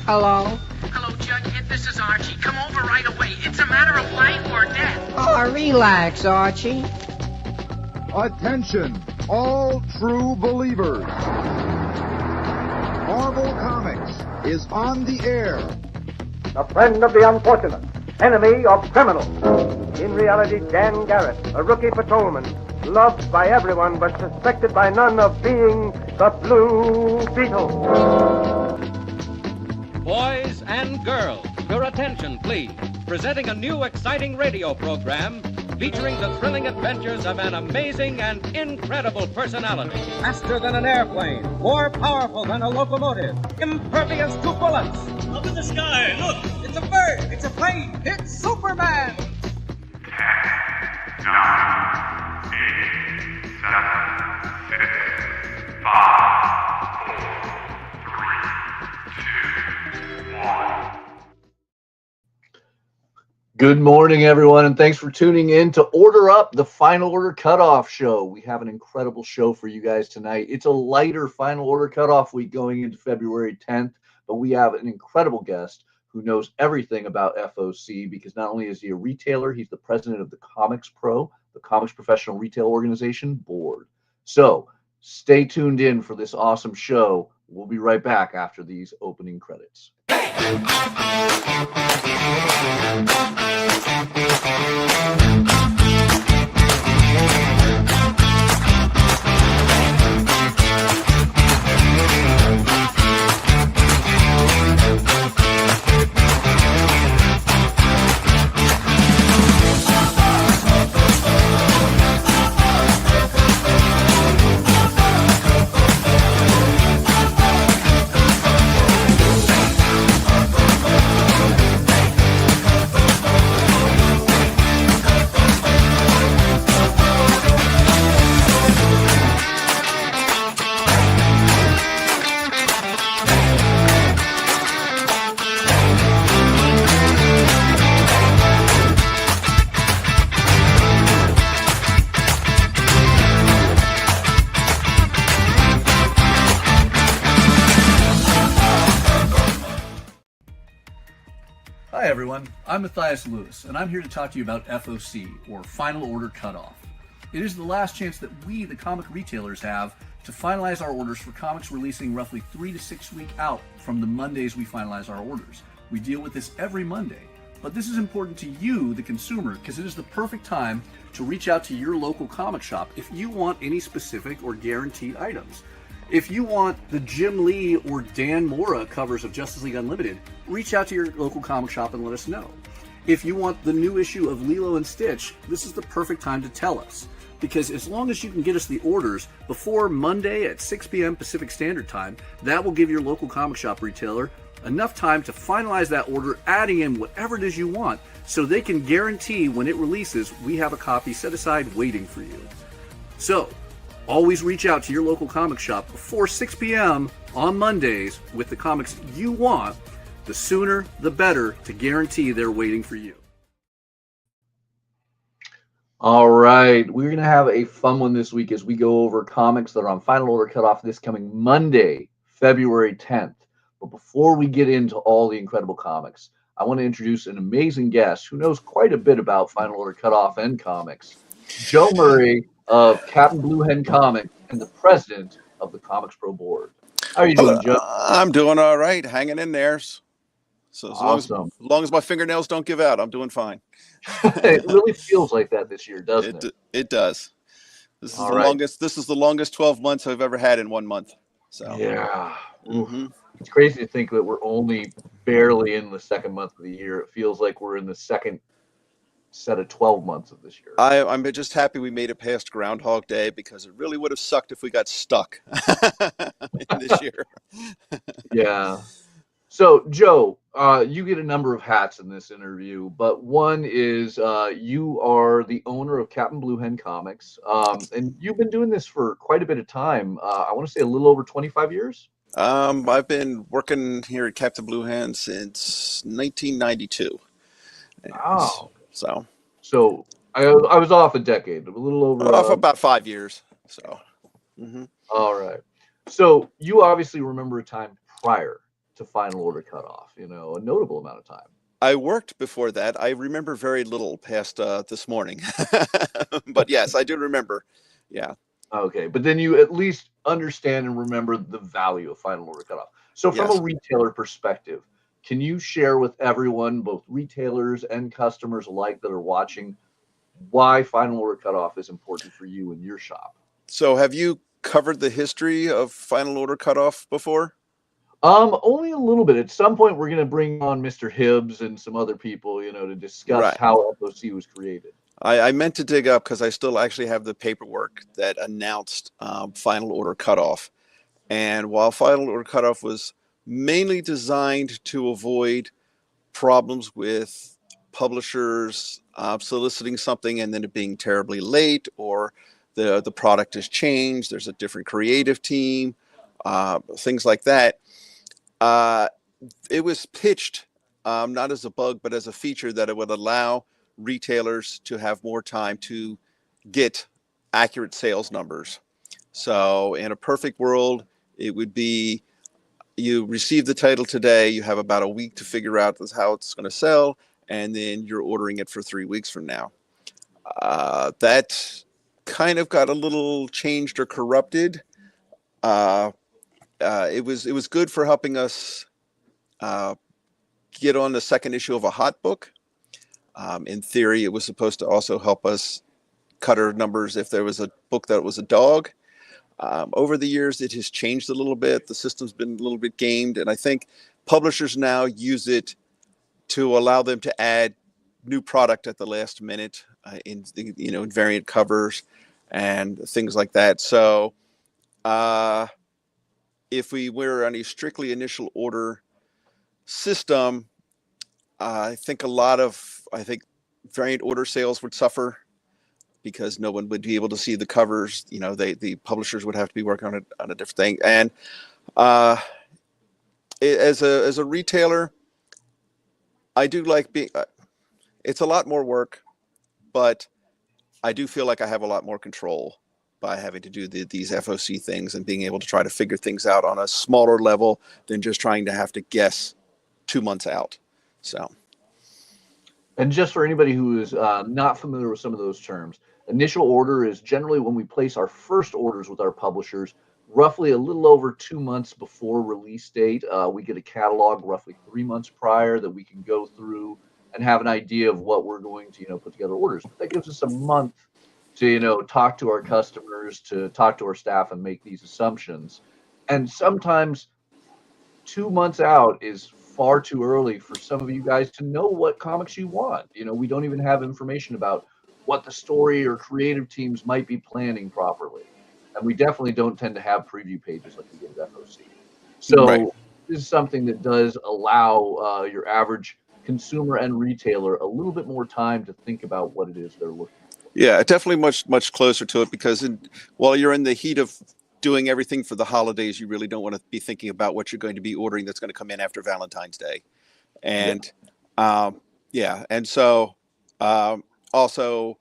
Hello? Hello, Jughead. This is Archie. Come over right away. It's a matter of life or death. Oh, relax, Archie. Attention, all true believers. Marvel Comics is on the air. The friend of the unfortunate, enemy of criminals. In reality, Dan Garrett, a rookie patrolman, loved by everyone but suspected by none of being the Blue Beetle. Boys and girls, your attention, please. Presenting a new exciting radio program featuring the thrilling adventures of an amazing and incredible personality. Faster than an airplane, more powerful than a locomotive, impervious to bullets. Up in the sky, look! It's a bird, it's a plane, it's Superman! 10, 9, 8, 7, 6, 5, 4, 3, 2, 1. Good morning, everyone, and thanks for tuning in to Order Up, the Final Order Cutoff show. We have an incredible show for you guys tonight. It's a lighter Final Order Cutoff week going into February 10th, but we have an incredible guest who knows everything about FOC because not only is he a retailer, he's the president of the Comics Pro, the Comics Professional Retail Organization Board. So stay tuned in for this awesome show. We'll be right back after these opening credits. Hi everyone, I'm Mathias Lewis, and I'm here to talk to you about FOC, or Final Order Cutoff. It is the last chance that we, the comic retailers, have to finalize our orders for comics releasing roughly 3 to 6 weeks out from the Mondays we finalize our orders. We deal with this every Monday, but this is important to you, the consumer, because it is the perfect time to reach out to your local comic shop if you want any specific or guaranteed items. If you want the Jim Lee or Dan Mora covers of Justice League Unlimited, reach out to your local comic shop and let us know. If you want the new issue of Lilo and Stitch, this is the perfect time to tell us. Because as long as you can get us the orders before Monday at 6 p.m. Pacific Standard Time, that will give your local comic shop retailer enough time to finalize that order, adding in whatever it is you want, so they can guarantee when it releases, we have a copy set aside waiting for you. So, always reach out to your local comic shop before 6 p.m. on Mondays with the comics you want. The sooner, the better, to guarantee they're waiting for you. All right, we're going to have a fun one this week as we go over comics that are on Final Order Cutoff this coming Monday, February 10th. But before we get into all the incredible comics, I want to introduce an amazing guest who knows quite a bit about Final Order Cutoff and comics, Joe Murray of Captain Blue Hen Comics and the president of the Comics Pro Board. How are you doing, Joe? I'm doing all right, hanging in there. So Awesome. as long as my fingernails don't give out, I'm doing fine. It really feels like that this year, doesn't it? It does. This is All the right. longest. This is the longest 12 months I've ever had in 1 month. So Yeah. mhm. It's crazy to think that we're only barely in the second month of the year. It feels like we're in the second set of 12 months of this year. I'm just happy we made it past Groundhog Day because it really would have sucked if we got stuck in this year. Yeah. So, Joe, you get a number of hats in this interview, but one is you are the owner of Captain Blue Hen Comics, and you've been doing this for quite a bit of time. I want to say a little over 25 years. I've been working here at Captain Blue Hen since 1992. Wow. So I was off a decade, a little over. off about 5 years. So. All right. So you obviously remember a time prior to final order cutoff, a notable amount of time. I worked before that. I remember very little past this morning. But yes, I do remember. Yeah. Okay, but then you at least understand and remember the value of final order cutoff. So from Yes. a retailer perspective, can you share with everyone, both retailers and customers alike that are watching, why final order cutoff is important for you in your shop? So have you covered the history of final order cutoff before? Only a little bit. At some point, we're going to bring on Mr. Hibbs and some other people, to discuss Right. how FOC was created. I meant to dig up because I still actually have the paperwork that announced final order cutoff. And while final order cutoff was mainly designed to avoid problems with publishers soliciting something and then it being terribly late, or the product has changed, there's a different creative team, things like that. It was pitched not as a bug, but as a feature that it would allow retailers to have more time to get accurate sales numbers. So in a perfect world, it would be you receive the title today, you have about a week to figure out how it's going to sell, and then you're ordering it for 3 weeks from now. That kind of got a little changed or corrupted. It was good for helping us get on the second issue of a hot book. In theory, it was supposed to also help us cut our numbers if there was a book that was a dog. Over the years, it has changed a little bit. The system's been a little bit gamed, and I think publishers now use it to allow them to add new product at the last minute in variant covers and things like that. So if we were on a strictly initial order system, I think variant order sales would suffer because no one would be able to see the covers. The publishers would have to be working on a different thing. And as a retailer, I do like being. It's a lot more work, but I do feel like I have a lot more control by having to do these FOC things and being able to try to figure things out on a smaller level than just trying to have to guess 2 months out. So. And just for anybody who is not familiar with some of those terms, initial order is generally when we place our first orders with our publishers, roughly a little over 2 months before release date. We get a catalog roughly 3 months prior that we can go through and have an idea of what we're going to, put together orders. But that gives us a month to, talk to our customers, to talk to our staff and make these assumptions. And sometimes 2 months out is far too early for some of you guys to know what comics you want. We don't even have information about what the story or creative teams might be planning properly. And we definitely don't tend to have preview pages like we get at FOC. So Right. This is something that does allow your average consumer and retailer a little bit more time to think about what it is they're looking for. Yeah, definitely much closer to it, because while you're in the heat of doing everything for the holidays, you really don't want to be thinking about what you're going to be ordering that's going to come in after Valentine's Day. And and so also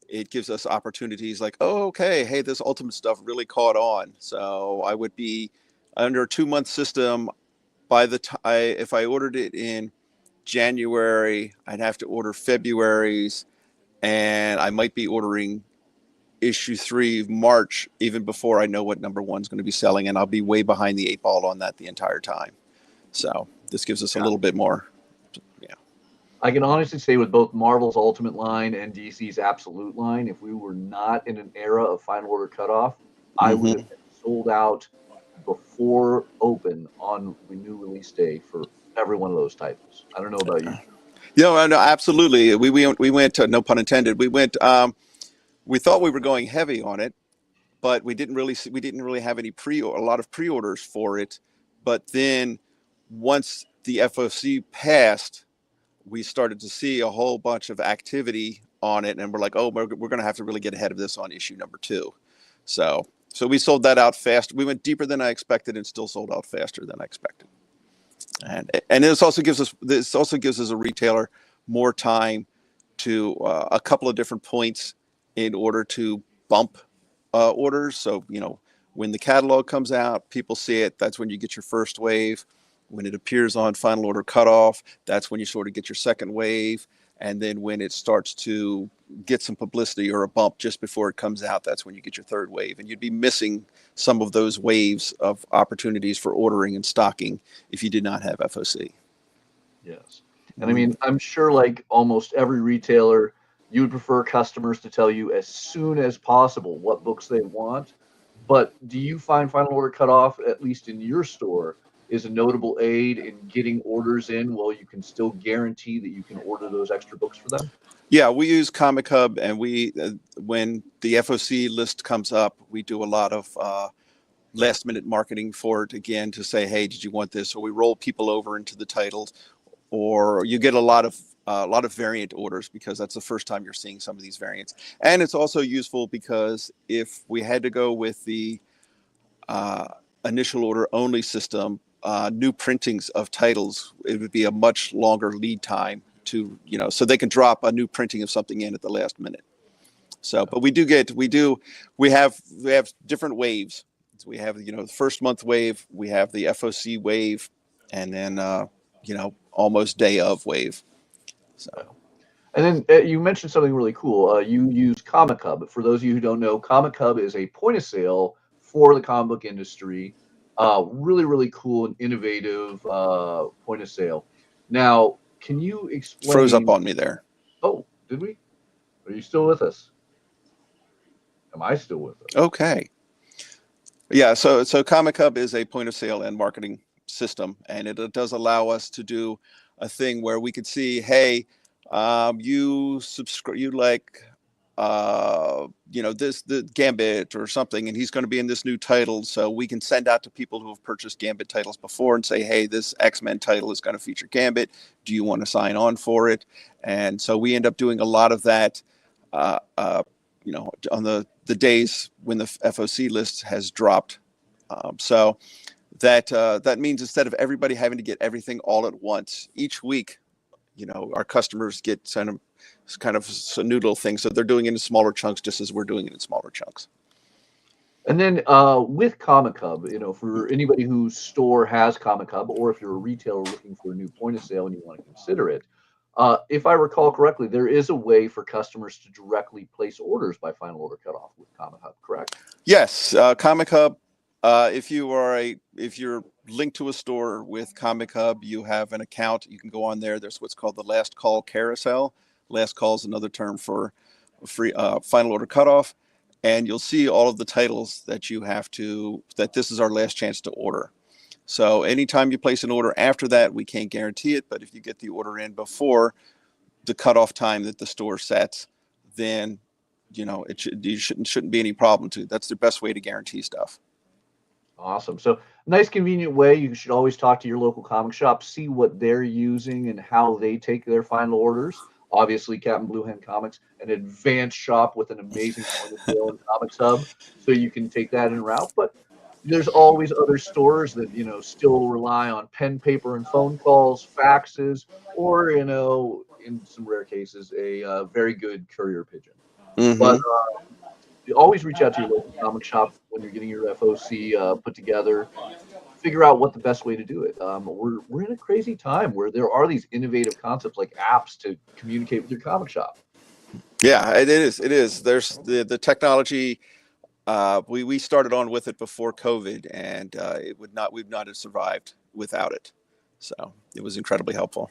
it gives us opportunities like, hey, this Ultimate stuff really caught on. So I would be under a 2 month system. By the time if I ordered it in January, I'd have to order February's, and I might be ordering issue 3 March even before I know what number 1's going to be selling, and I'll be way behind the 8 ball on that the entire time. So this gives us a little bit more. I can honestly say with both Marvel's Ultimate line and DC's Absolute line, if we were not in an era of final order cutoff, I would have been sold out before open on the new release day for every one of those titles. I don't know about you. No, absolutely. We went no pun intended. We went. We thought we were going heavy on it, but we didn't really have a lot of pre-orders for it. But then once the FOC passed, we started to see a whole bunch of activity on it, and we're like, we're going to have to really get ahead of this on issue number 2. So we sold that out fast. We went deeper than I expected, and still sold out faster than I expected. And this also gives us a retailer more time to a couple of different points in order to bump orders. So when the catalog comes out, people see it. That's when you get your first wave. When it appears on final order cutoff, that's when you sort of get your second wave. And then when it starts to get some publicity or a bump just before it comes out, that's when you get your third wave. And you'd be missing some of those waves of opportunities for ordering and stocking if you did not have FOC. Yes. And I mean, I'm sure like almost every retailer, you would prefer customers to tell you as soon as possible what books they want. But do you find final order cutoff, at least in your store, is a notable aid in getting orders in while you can still guarantee that you can order those extra books for them? Yeah, we use Comic Hub, and we when the FOC list comes up, we do a lot of last minute marketing for it again to say, hey, did you want this? Or we roll people over into the titles, or you get a lot of variant orders because that's the first time you're seeing some of these variants. And it's also useful because if we had to go with the initial order only system, new printings of titles, it would be a much longer lead time to, so they can drop a new printing of something in at the last minute. So, but we have different waves. So we have, the first month wave, we have the FOC wave, and then, almost day of wave. So. And then you mentioned something really cool. You use Comic Hub. For those of you who don't know, Comic Hub is a point of sale for the comic book industry. Really, really cool and innovative point of sale. Now, can you explain? Froze up on me there. Oh, did we? Are you still with us? Am I still with us? Okay. Yeah, so Comic Hub is a point of sale and marketing system, and it does allow us to do a thing where we could see, hey, you like the Gambit or something, and he's going to be in this new title, so we can send out to people who have purchased Gambit titles before and say, hey, this X-Men title is going to feature Gambit, do you want to sign on for it? And so we end up doing a lot of that on the days when the FOC list has dropped. So that means instead of everybody having to get everything all at once each week, our customers get kind of a noodle thing. So they're doing it in smaller chunks, just as we're doing it in smaller chunks. And then with Comic Hub, for anybody whose store has Comic Hub, or if you're a retailer looking for a new point of sale and you want to consider it, if I recall correctly, there is a way for customers to directly place orders by final order cutoff with Comic Hub, correct? Yes, Comic Hub. If you're linked to a store with Comic Hub, you have an account. You can go on there. There's what's called the last call carousel. Last call is another term for free final order cutoff, and you'll see all of the titles that that this is our last chance to order. So anytime you place an order after that, we can't guarantee it, but if you get the order in before the cutoff time that the store sets, then it shouldn't be any problem to. That's the best way to guarantee stuff. Awesome. So nice, convenient way. You should always talk to your local comic shop, see what they're using and how they take their final orders. Obviously, Captain Blue Hen Comics, an advanced shop with an amazing point of sale and Comics Hub, so you can take that en route. But there's always other stores that still rely on pen, paper, and phone calls, faxes, or in some rare cases, a very good courier pigeon. Mm-hmm. But you always reach out to your local comic shop when you're getting your FOC put together. Figure out what the best way to do it. We're in a crazy time where there are these innovative concepts like apps to communicate with your comic shop. Yeah, it is. It is. There's the technology. We started on with it before COVID, and we'd not have survived without it. So it was incredibly helpful.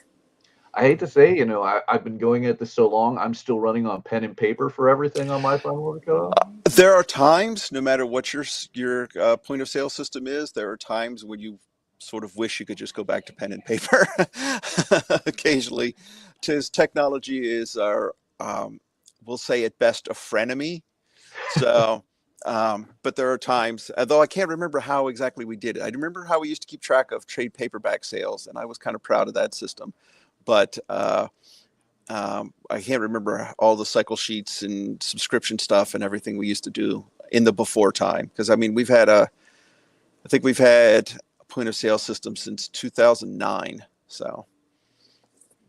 I hate to say, I've been going at this so long, I'm still running on pen and paper for everything on my final order cutoff. There are times, no matter what your point of sale system is, there are times when you sort of wish you could just go back to pen and paper occasionally. Because technology is our, we'll say at best, a frenemy. So, but there are times, although I can't remember how exactly we did it. I remember how we used to keep track of trade paperback sales, and I was kind of proud of that system. But I can't remember all the cycle sheets and subscription stuff and everything we used to do in the before time. Because I mean, I think we've had a point of sale system since 2009. So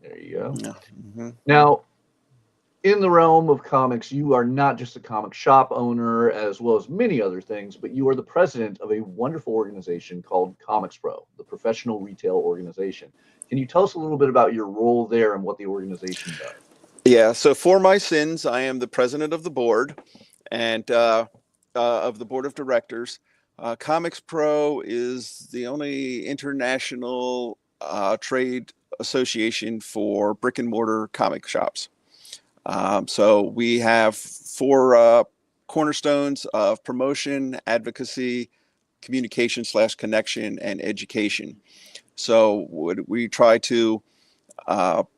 there you go. Yeah. Mm-hmm. Now, in the realm of comics, you are not just a comic shop owner, as well as many other things, but you are the president of a wonderful organization called Comics Pro, the professional retail organization. Can you tell us a little bit about your role there and what the organization does? Yeah, so for my sins, I am the president of the board and of the board of directors. Comics Pro is the only international trade association for brick and mortar comic shops. So we have four cornerstones of promotion, advocacy, communication / connection, and education. So we try to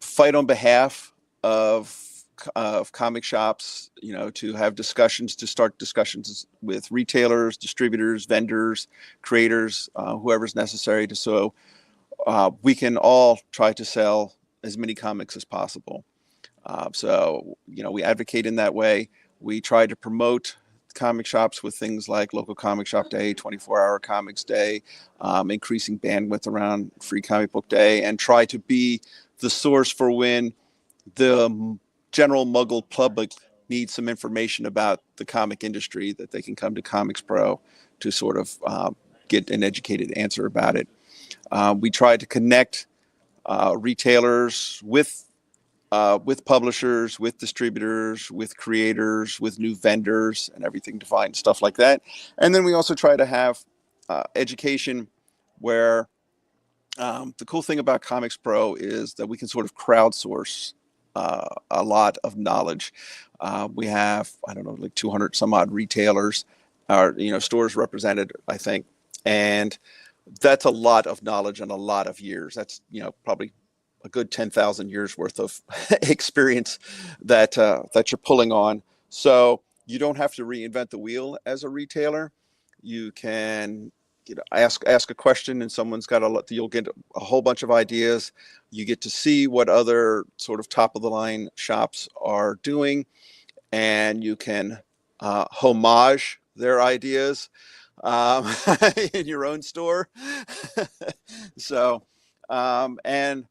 fight on behalf of comic shops, to have discussions, to start discussions with retailers, distributors, vendors, creators, whoever's necessary so we can all try to sell as many comics as possible. So we advocate in that way. We try to promote comic shops with things like local comic shop day, 24-hour comics day, increasing bandwidth around free comic book day, and try to be the source for when the general muggle public needs some information about the comic industry, that they can come to Comics Pro to sort of get an educated answer about it. We try to connect retailers with publishers, with distributors, with creators, with new vendors, and everything defined, stuff like that. And then we also try to have education where the cool thing about Comics Pro is that we can sort of crowdsource a lot of knowledge. We have, I don't know, like 200 some odd retailers, or stores represented, I think, and that's a lot of knowledge and a lot of years. That's probably a good 10,000 years worth of experience that you're pulling on. So you don't have to reinvent the wheel as a retailer. You can ask a question, and someone's got you'll get a whole bunch of ideas. You get to see what other sort of top of the line shops are doing, and you can homage their ideas in your own store. So, and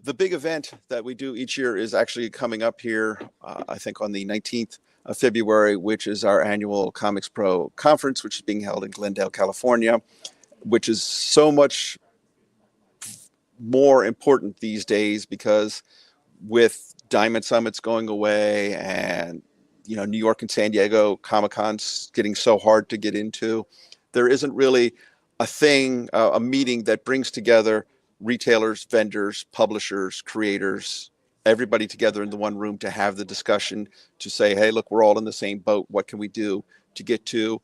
the big event that we do each year is actually coming up here, I think on the 19th of February, which is our annual Comics Pro conference, which is being held in Glendale, California, which is so much more important these days because with Diamond Summits going away and New York and San Diego Comic-Cons getting so hard to get into, there isn't really a meeting that brings together retailers, vendors, publishers, creators, everybody together in the one room to have the discussion, to say, hey, look, we're all in the same boat. What can we do to get to?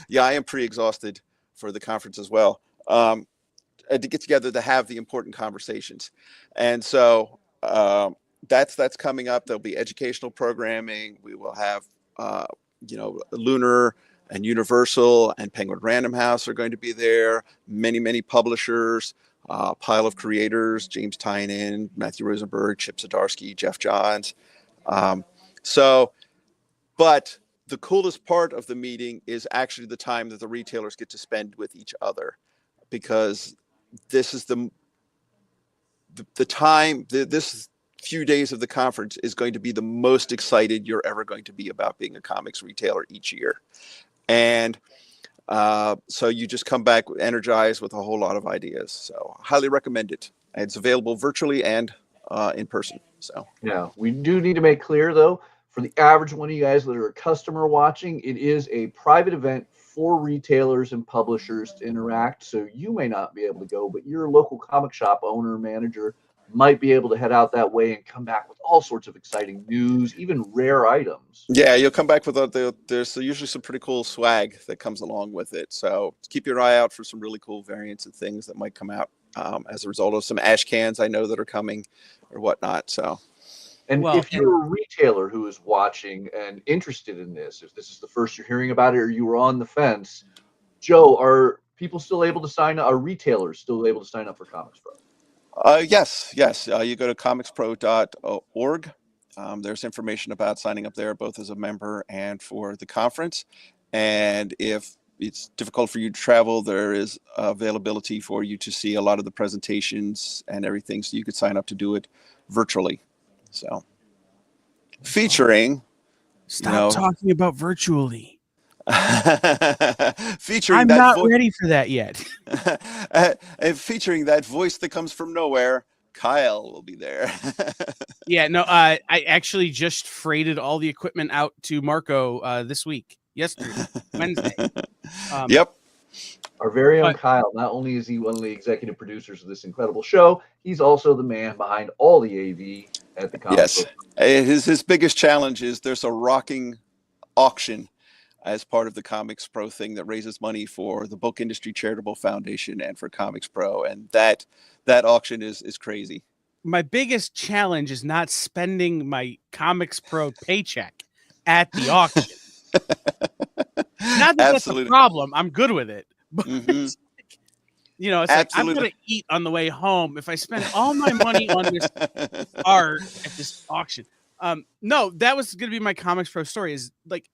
Yeah, I am pretty exhausted for the conference as well. To get together to have the important conversations. And so that's coming up. There'll be educational programming. We will have, Lunar and Universal and Penguin Random House are going to be there. Many, many publishers, pile of creators, James Tynan, Matthew Rosenberg, Chip Zdarsky, Jeff Johns. But the coolest part of the meeting is actually the time that the retailers get to spend with each other, because this is the time, this few days of the conference is going to be the most excited you're ever going to be about being a comics retailer each year. And so you just come back energized with a whole lot of ideas. So highly recommend it. It's available virtually and in person. So yeah, we do need to make clear though, for the average one of you guys that are a customer watching, it is a private event for retailers and publishers to interact. So you may not be able to go, but your local comic shop owner, manager might be able to head out that way and come back with all sorts of exciting news, even rare items. Yeah, you'll come back with there's usually some pretty cool swag that comes along with it. So keep your eye out for some really cool variants and things that might come out as a result of some ash cans I know that are coming or whatnot. So. And if you're a retailer who is watching and interested in this, if this is the first you're hearing about it or you were on the fence, Joe, are people still able to sign up? Are retailers still able to sign up for Comics Pro? Yes. You go to comicspro.org. There's information about signing up there, both as a member and for the conference. And if it's difficult for you to travel, there is availability for you to see a lot of the presentations and everything. So you could sign up to do it virtually. So, featuring. Stop talking about virtually. Featuring I'm that not ready for that yet. And featuring that voice that comes from nowhere, Kyle will be there. Yeah, no, I actually just freighted all the equipment out to Marco this week, yesterday, Wednesday. Yep. Our very own Kyle, not only is he one of the executive producers of this incredible show, he's also the man behind all the AV at the Comic Yes. Book. His biggest challenge is there's a rocking auction as part of the Comics Pro thing that raises money for the Book Industry Charitable Foundation and for Comics Pro. And that auction is crazy. My biggest challenge is not spending my Comics Pro paycheck at the auction. Not that that's a problem. I'm good with it. But it's like I'm going to eat on the way home if I spend all my money on this art at this auction. No, that was going to be my Comics Pro story. Is like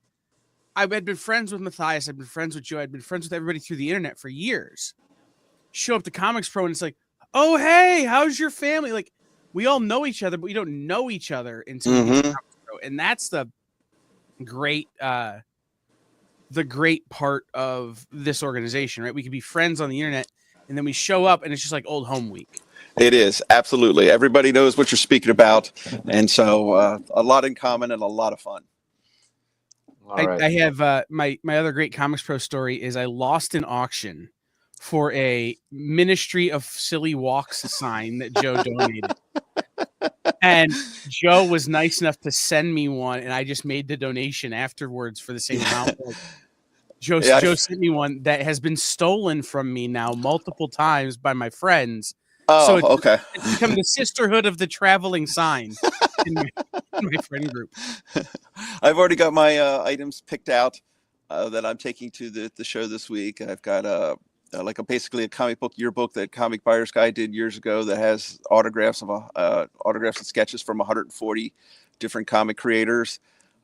I had been friends with Matthias. I'd been friends with Joe. I'd been friends with everybody through the internet for years. Show up to Comics Pro and it's like, oh, hey, how's your family? Like, we all know each other, but we don't know each other until we get to Comics Pro. And that's the great part of this organization, right? We could be friends on the internet and then we show up and it's just like old home week. It is, absolutely. Everybody knows what you're speaking about. And so a lot in common and a lot of fun. I have my other great Comics Pro story is I lost an auction for a Ministry of Silly Walks sign that Joe donated. And Joe was nice enough to send me one, and I just made the donation afterwards for the same amount. Joe sent me one that has been stolen from me now multiple times by my friends. Oh, so okay. It's become the sisterhood of the traveling sign in my friend group. I've already got my items picked out that I'm taking to the show this week. I've got basically a comic book yearbook that Comic Buyer's Guide did years ago that has autographs and sketches from 140 different comic creators.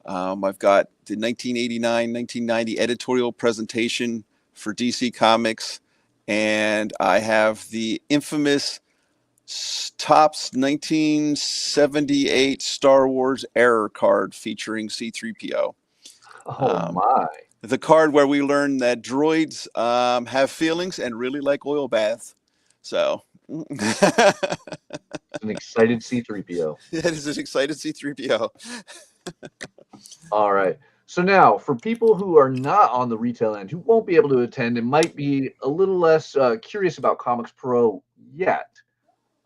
I've got the 1989-1990 editorial presentation for DC Comics, and I have the infamous Topps 1978 Star Wars error card featuring C-3PO. Oh my. The card where we learn that droids have feelings and really like oil baths. So an excited C-3PO. That is an excited C-3PO. All right. So now, for people who are not on the retail end, who won't be able to attend and might be a little less curious about Comics Pro yet,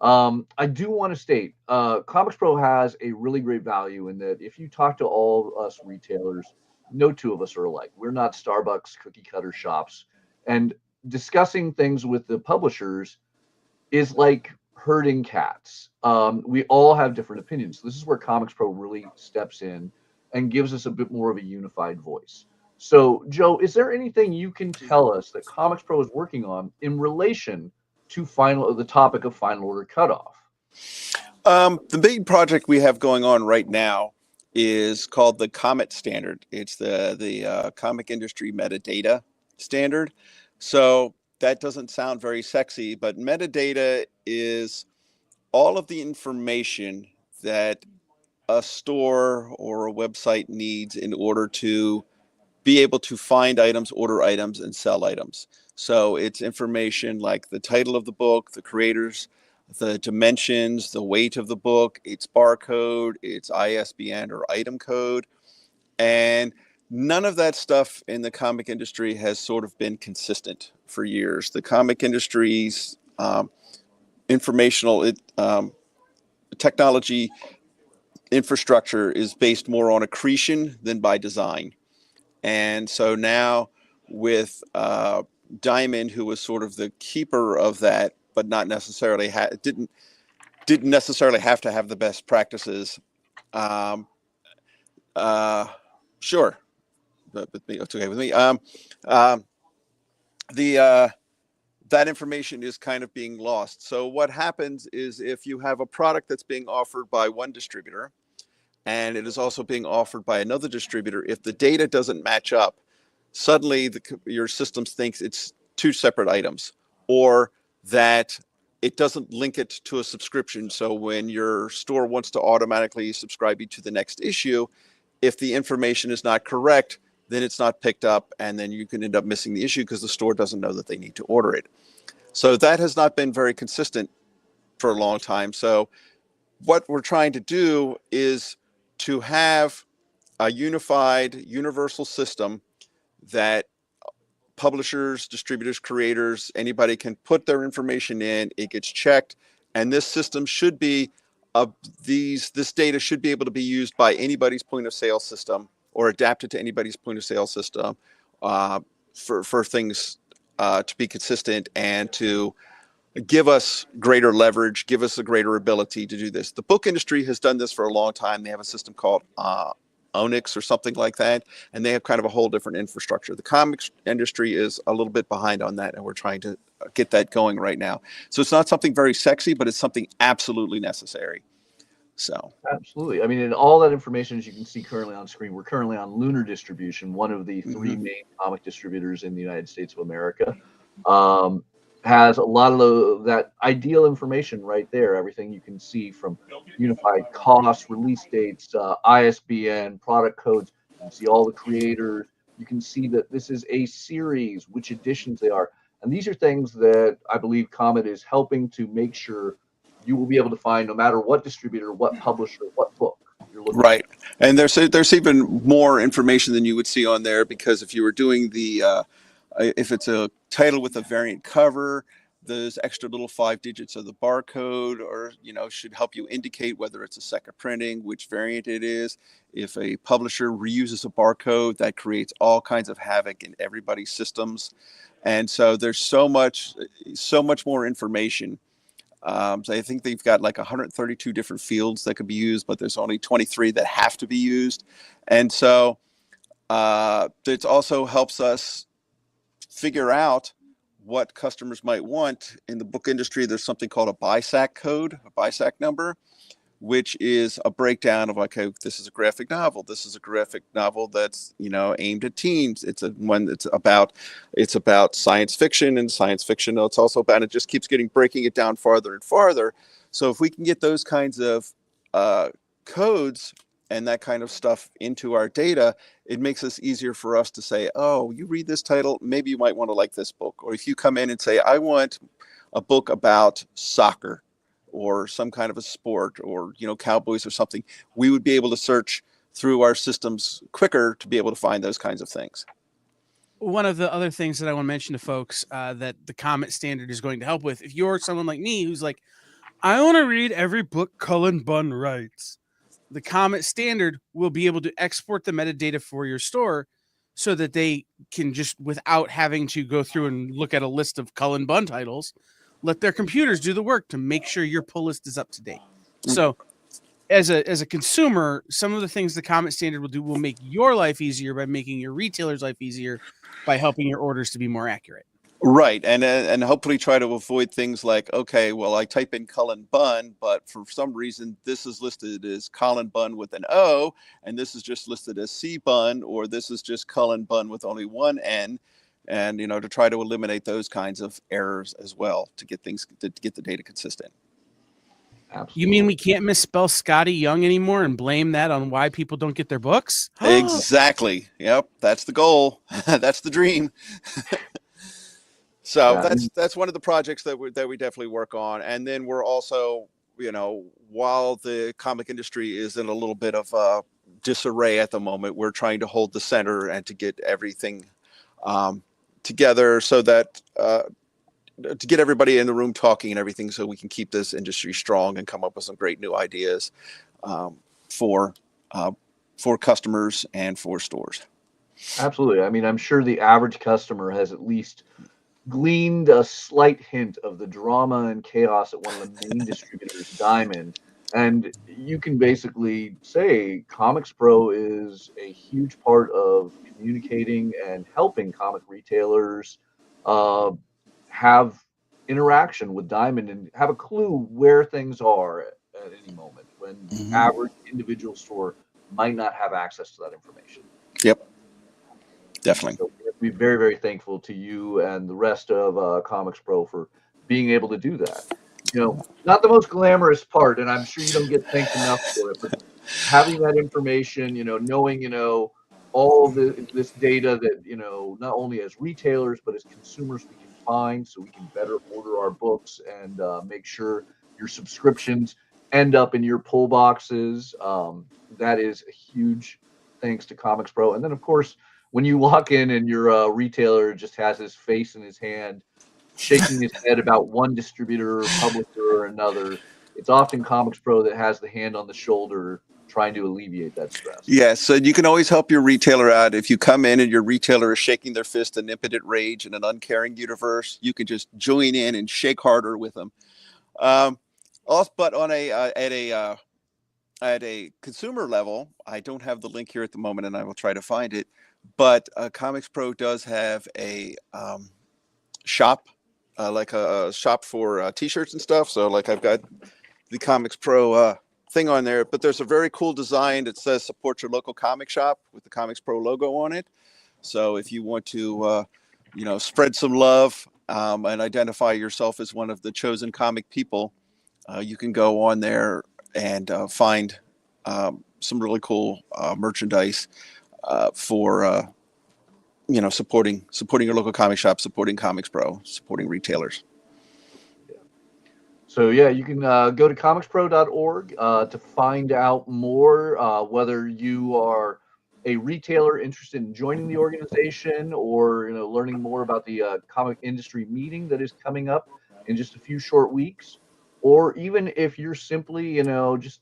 I do want to state Comics Pro has a really great value in that if you talk to all of us retailers, no two of us are alike. We're not Starbucks cookie cutter shops. And discussing things with the publishers is like herding cats. We all have different opinions. This is where Comics Pro really steps in and gives us a bit more of a unified voice. So, Joe, is there anything you can tell us that Comics Pro is working on in relation to the topic of final order cutoff? The big project we have going on right now is called the COMET standard. It's the comic industry metadata standard. So that doesn't sound very sexy, but metadata is all of the information that a store or a website needs in order to be able to find items, order items, and sell items. So it's information like the title of the book, the creators, the dimensions, the weight of the book, its barcode, its ISBN or item code. And none of that stuff in the comic industry has sort of been consistent for years. The comic industry's informational technology infrastructure is based more on accretion than by design. And so now with Diamond, who was sort of the keeper of that, but not necessarily didn't necessarily have to have the best practices. Sure, but it's okay with me. That information is kind of being lost. So what happens is if you have a product that's being offered by one distributor, and it is also being offered by another distributor, if the data doesn't match up, suddenly your systems thinks it's two separate items, or that it doesn't link it to a subscription. So when your store wants to automatically subscribe you to the next issue, if the information is not correct, then it's not picked up, and then you can end up missing the issue because the store doesn't know that they need to order it. So that has not been very consistent for a long time. So what we're trying to do is to have a unified, universal system that publishers, distributors, creators, anybody can put their information in, it gets checked, and this system should be this data should be able to be used by anybody's point of sale system or adapted to anybody's point of sale system for things to be consistent and to give us greater leverage, give us a greater ability to do this. The book industry has done this for a long time. They have a system called Onyx or something like that, and they have kind of a whole different infrastructure. The comics industry is a little bit behind on that, and we're trying to get that going right now. So it's not something very sexy, but it's something absolutely necessary. So absolutely. I mean, and all that information, as you can see currently on screen, we're currently on Lunar Distribution, one of the three main comic distributors in the United States of America. Has a lot of that ideal information right there. Everything you can see from unified costs, release dates, ISBN, product codes. You can see all the creators. You can see that this is a series, which editions they are. And these are things that I believe Comet is helping to make sure you will be able to find no matter what distributor, what publisher, what book you're looking right. At. And there's even more information than you would see on there, because if you were doing the if it's a title with a variant cover, those extra little 5 digits of the barcode should help you indicate whether it's a second printing, which variant it is. If a publisher reuses a barcode, that creates all kinds of havoc in everybody's systems. And so there's so much more information. So I think they've got like 132 different fields that could be used, but there's only 23 that have to be used. And so it also helps us figure out what customers might want. In the book industry, there's something called a BISAC code, a BISAC number, which is a breakdown of, okay, this is a graphic novel. This is a graphic novel that's, aimed at teens. It's one that's about science fiction, and science fiction, it's also about, it just keeps breaking it down farther and farther. So if we can get those kinds of codes and that kind of stuff into our data, it makes it easier for us to say, oh, you read this title, maybe you might want to like this book. Or if you come in and say, I want a book about soccer or some kind of a sport, or, cowboys or something, we would be able to search through our systems quicker to be able to find those kinds of things. One of the other things that I want to mention to folks that the Comet Standard is going to help with, if you're someone like me who's like, I want to read every book Cullen Bunn writes, the Comet Standard will be able to export the metadata for your store so that they can just, without having to go through and look at a list of Cullen Bunn titles, let their computers do the work to make sure your pull list is up to date. So as a consumer, some of the things the Comet Standard will do will make your life easier by making your retailer's life easier by helping your orders to be more accurate. Right, and hopefully try to avoid things like, okay, well, I type in Cullen Bunn, but for some reason this is listed as Colin Bunn with an O, and this is just listed as C Bunn, or this is just Cullen Bunn with only one N, and to try to eliminate those kinds of errors as well to get the data consistent. Absolutely. You mean we can't misspell Scotty Young anymore and blame that on why people don't get their books? Exactly. Yep, that's the goal. That's the dream. So that's one of the projects that we definitely work on. And then we're also, while the comic industry is in a little bit of disarray at the moment, we're trying to hold the center and to get everything together so that to get everybody in the room talking and everything, so we can keep this industry strong and come up with some great new ideas for customers and for stores. Absolutely. I mean, I'm sure the average customer has at least gleaned a slight hint of the drama and chaos at one of the main distributors, Diamond. And you can basically say Comics Pro is a huge part of communicating and helping comic retailers have interaction with Diamond and have a clue where things are at any moment when the average individual store might not have access to that information. Yep. Definitely. So we're very, very thankful to you and the rest of Comics Pro for being able to do that. not the most glamorous part, and I'm sure you don't get thanked enough for it, but having that information, knowing, all this data that, not only as retailers, but as consumers we can find so we can better order our books and make sure your subscriptions end up in your pull boxes. That is a huge thanks to Comics Pro. And then, of course, when you walk in and your retailer just has his face in his hand, shaking his head about one distributor or publisher or another, it's often Comics Pro that has the hand on the shoulder trying to alleviate that stress. Yeah, so you can always help your retailer out. If you come in and your retailer is shaking their fist in impotent rage in an uncaring universe, you can just join in and shake harder with them. Also, but on at a consumer level, I don't have the link here at the moment, and I will try to find it. But Comics Pro does have a shop, like a shop for T-shirts and stuff. So, like, I've got the Comics Pro thing on there, but there's a very cool design that says "Support your local comic shop" with the Comics Pro logo on it. So, if you want to, spread some love and identify yourself as one of the chosen comic people, you can go on there and find some really cool merchandise for supporting your local comic shop, supporting Comics Pro, supporting retailers. So yeah, you can go to comicspro.org to find out more, whether you are a retailer interested in joining the organization or learning more about the comic industry meeting that is coming up in just a few short weeks, or even if you're simply just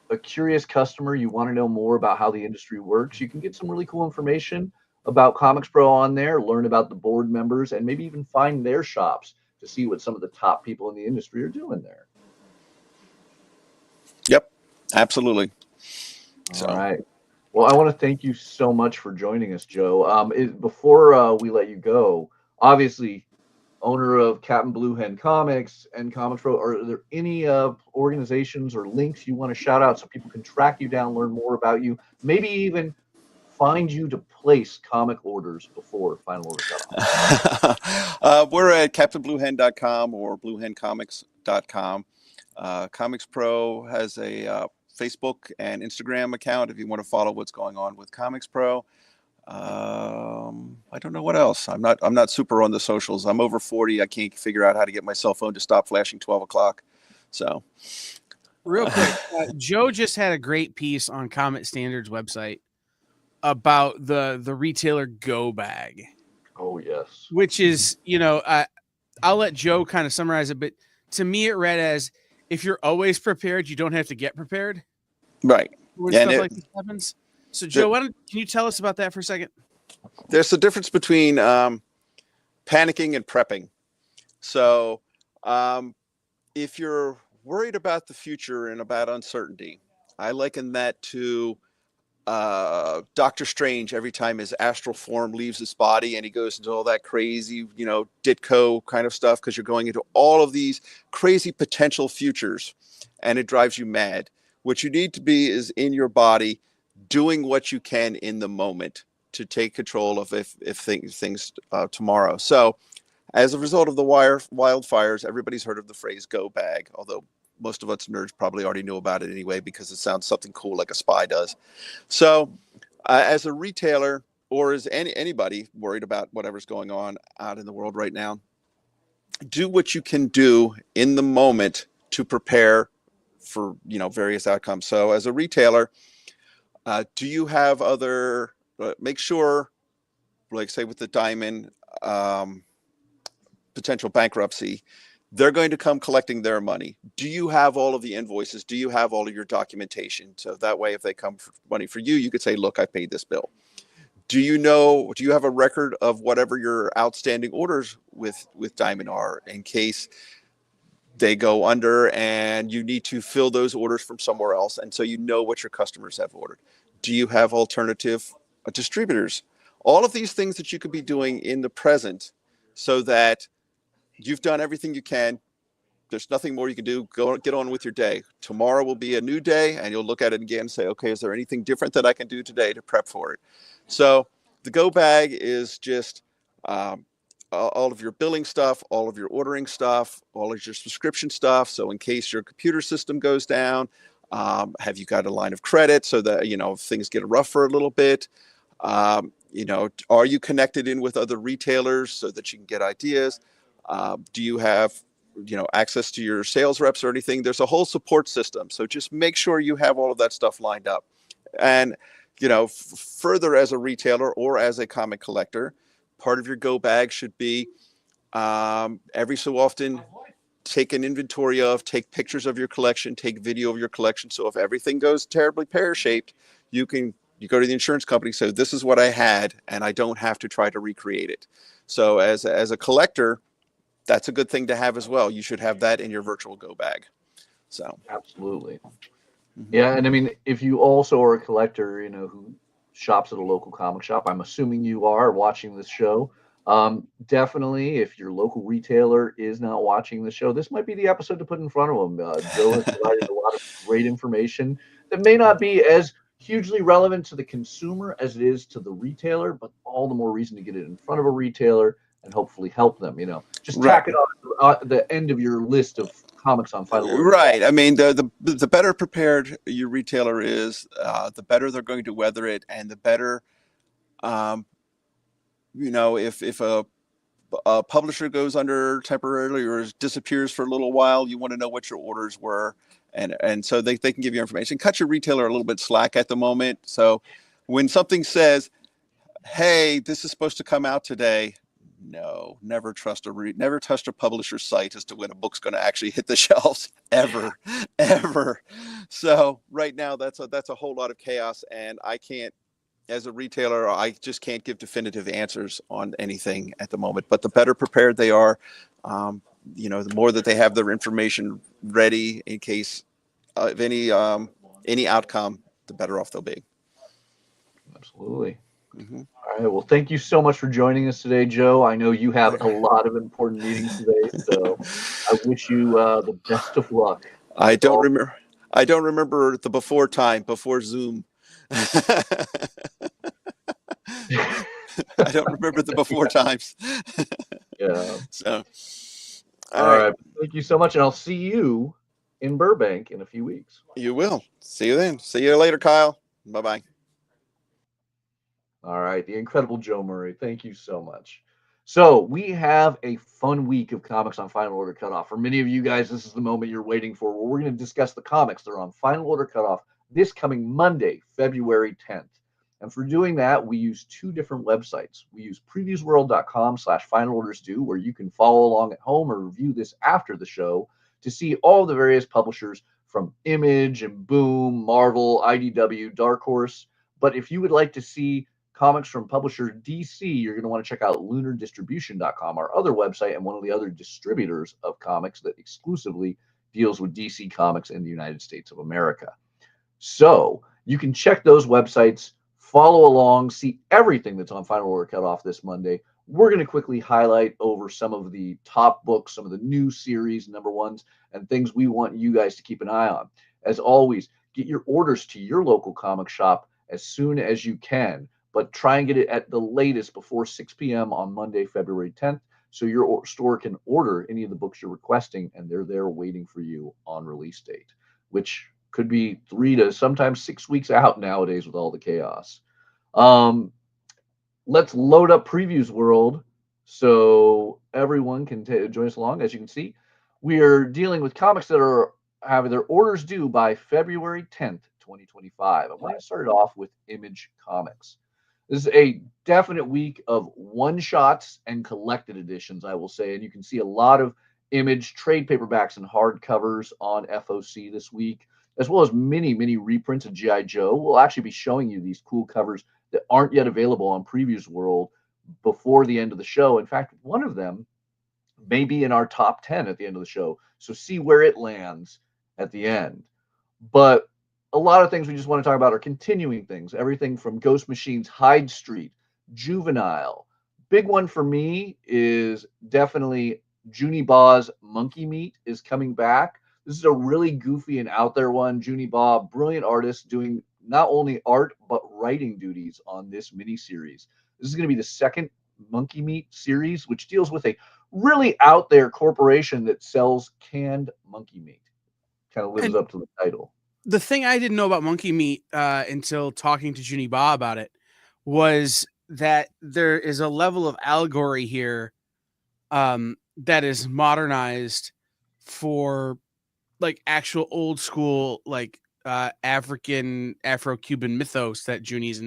a curious customer, you want to know more about how the industry works, you can get some really cool information about Comics Pro on there, learn about the board members, and maybe even find their shops to see what some of the top people in the industry are doing there. Yep, absolutely. All right. Well, I want to thank you so much for joining us, Joe. Before we let you go, obviously, owner of Captain Blue Hen Comics and Comics Pro, are there any organizations or links you want to shout out so people can track you down, learn more about you, maybe even find you to place comic orders before final order cutoff? We're at CaptainBlueHen.com or BlueHenComics.com. Comics Pro has a Facebook and Instagram account if you want to follow what's going on with Comics Pro. I don't know what else. I'm not super on the socials. I'm over 40. I can't figure out how to get my cell phone to stop flashing 12 o'clock. So, real quick, Joe just had a great piece on Comic Standards website about the retailer go bag. Oh yes. Which is, I'll let Joe kind of summarize it, but to me it read as, if you're always prepared, you don't have to get prepared. Right. When stuff like this happens. So Joe, can you tell us about that for a second? There's a difference between panicking and prepping. So if you're worried about the future and about uncertainty, I liken that to Doctor Strange every time his astral form leaves his body and he goes into all that crazy, Ditko kind of stuff, because you're going into all of these crazy potential futures and it drives you mad. What you need to be is in your body, doing what you can in the moment to take control of if things tomorrow. So as a result of the wildfires, everybody's heard of the phrase "go bag," although most of us nerds probably already knew about it anyway because it sounds something cool like a spy does. So as a retailer, or as anybody worried about whatever's going on out in the world right now, do what you can do in the moment to prepare for various outcomes. So as a retailer, do you have other, make sure, like say with the Diamond potential bankruptcy, they're going to come collecting their money. Do you have all of the invoices? Do you have all of your documentation? So that way, if they come for money for you, you could say, look, I paid this bill. Do you have a record of whatever your outstanding orders with Diamond are in case they go under and you need to fill those orders from somewhere else? And so what your customers have ordered. Do you have alternative distributors? All of these things that you could be doing in the present so that you've done everything you can. There's nothing more you can do. Go get on with your day. Tomorrow will be a new day, and you'll look at it again and say, okay, is there anything different that I can do today to prep for it? So the go bag is just, all of your billing stuff, all of your ordering stuff, all of your subscription stuff. So in case your computer system goes down, have you got a line of credit so that, if things get rough for a little bit? Are you connected in with other retailers so that you can get ideas? Do you have, access to your sales reps or anything? There's a whole support system. So just make sure you have all of that stuff lined up. And, further as a retailer or as a comic collector, part of your go bag should be every so often take an inventory take pictures of your collection, take video of your collection. So if everything goes terribly pear-shaped, you go to the insurance company, say, this is what I had, and I don't have to try to recreate it. So as a collector, that's a good thing to have as well. You should have that in your virtual go bag. So absolutely. Yeah, and I mean, if you also are a collector, who shops at a local comic shop, I'm assuming you are watching this show. Definitely, if your local retailer is not watching the show, this might be the episode to put in front of them. Joe has provided a lot of great information that may not be as hugely relevant to the consumer as it is to the retailer, but all the more reason to get it in front of a retailer and hopefully help them. Just tack it on the end of your list of comics on Final Order. Right. I mean, the better prepared your retailer is, the better they're going to weather it, and the better, if a publisher goes under temporarily or disappears for a little while, you want to know what your orders were, and so they can give you information. Cut your retailer a little bit slack at the moment. So when something says, "Hey, this is supposed to come out today," no, never trust a publisher's site as to when a book's going to actually hit the shelves, ever. So right now that's a whole lot of chaos, and I can't, as a retailer, I just can't give definitive answers on anything at the moment. But the better prepared they are, the more that they have their information ready in case of any outcome, the better off they'll be. Absolutely. Mm-hmm. All right. Well, thank you so much for joining us today, Joe. I know you have a lot of important meetings today, so I wish you the best of luck. I don't remember the before Zoom. I don't remember the before times. Yeah. So, all right. Thank you so much, and I'll see you in Burbank in a few weeks. You will. See you then. See you later, Kyle. Bye-bye. All right. The incredible Joe Murray. Thank you so much. So we have a fun week of comics on Final Order Cutoff. For many of you guys, this is the moment you're waiting for, where we're going to discuss the comics that are on Final Order Cutoff this coming Monday, February 10th. And for doing that, we use two different websites. We use previewsworld.com/finalordersdue, where you can follow along at home or review this after the show to see all the various publishers from Image and Boom, Marvel, IDW, Dark Horse. But if you would like to see comics from publisher DC, you're going to want to check out lunardistribution.com, our other website and one of the other distributors of comics that exclusively deals with DC Comics in the United States of America. So you can check those websites, follow along, see everything that's on Final Order Cutoff this Monday. We're going to quickly highlight over some of the top books, some of the new series, number ones, and things we want you guys to keep an eye on. As always, get your orders to your local comic shop as soon as you can, but try and get it at the latest before 6 p.m. on Monday, February 10th, so your store can order any of the books you're requesting, and they're there waiting for you on release date, which could be 3 to sometimes 6 weeks out nowadays with all the chaos. Let's load up Previews World so everyone can join us along. As you can see, we are dealing with comics that are having their orders due by February 10th, 2025. I'm going to start it off with Image Comics. This is a definite week of one-shots and collected editions, I will say. And you can see a lot of Image trade paperbacks and hardcovers on FOC this week, as well as many, many reprints of G.I. Joe. We'll actually be showing you these cool covers that aren't yet available on Previews World before the end of the show. In fact, one of them may be in our top 10 at the end of the show. So see where it lands at the end. But a lot of things we just want to talk about are continuing things. Everything from Ghost Machine's Hyde Street, Juvenile. Big one for me is definitely Junie Baugh's Monkey Meat is coming back. This is a really goofy and out there one. Junie Baugh, brilliant artist, doing not only art but writing duties on this miniseries. This is going to be the second Monkey Meat series, which deals with a really out there corporation that sells canned monkey meat. Kind of lives up to the title. The thing I didn't know about Monkey Meat until talking to Junie Ba about it was that there is a level of allegory here that is modernized for like actual old school like Afro-Cuban mythos that Junie's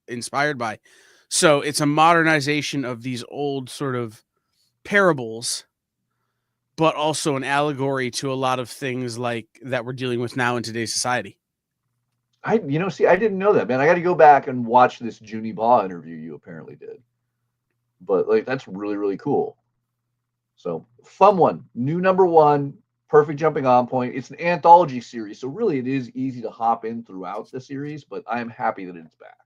inspired by. So it's a modernization of these old sort of parables, but also an allegory to a lot of things like that we're dealing with now in today's society. I didn't know that, man. I got to go back and watch this Junie Ba interview you apparently did. But like, that's really, really cool. So fun one, new number 1, perfect jumping on point. It's an anthology series, so really it is easy to hop in throughout the series, but I am happy that it's back.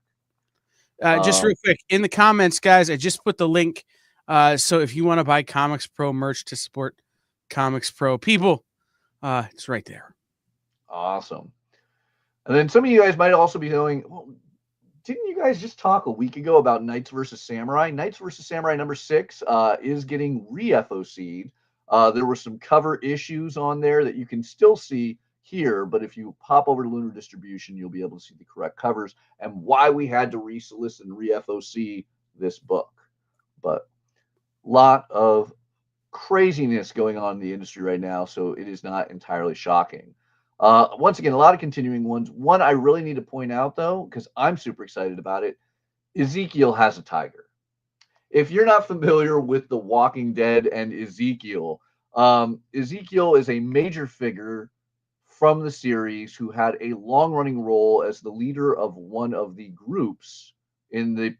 Just real quick, in the comments, guys, I just put the link. So if you want to buy Comics Pro merch to support Comics Pro people, it's right there. Awesome. And then some of you guys might also be going, well, didn't you guys just talk a week ago about Knights vs. Samurai? Knights vs. Samurai number 6 is getting re-FOC'd. There were some cover issues on there that you can still see here, but if you pop over to Lunar Distribution, you'll be able to see the correct covers and why we had to re-solicit and re-FOC this book. But a lot of craziness going on in the industry right now, so it is not entirely shocking. Once again, a lot of continuing ones. One I really need to point out, though, because I'm super excited about it, Ezekiel has a tiger. If you're not familiar with The Walking Dead and Ezekiel, Ezekiel is a major figure from the series who had a long-running role as the leader of one of the groups in the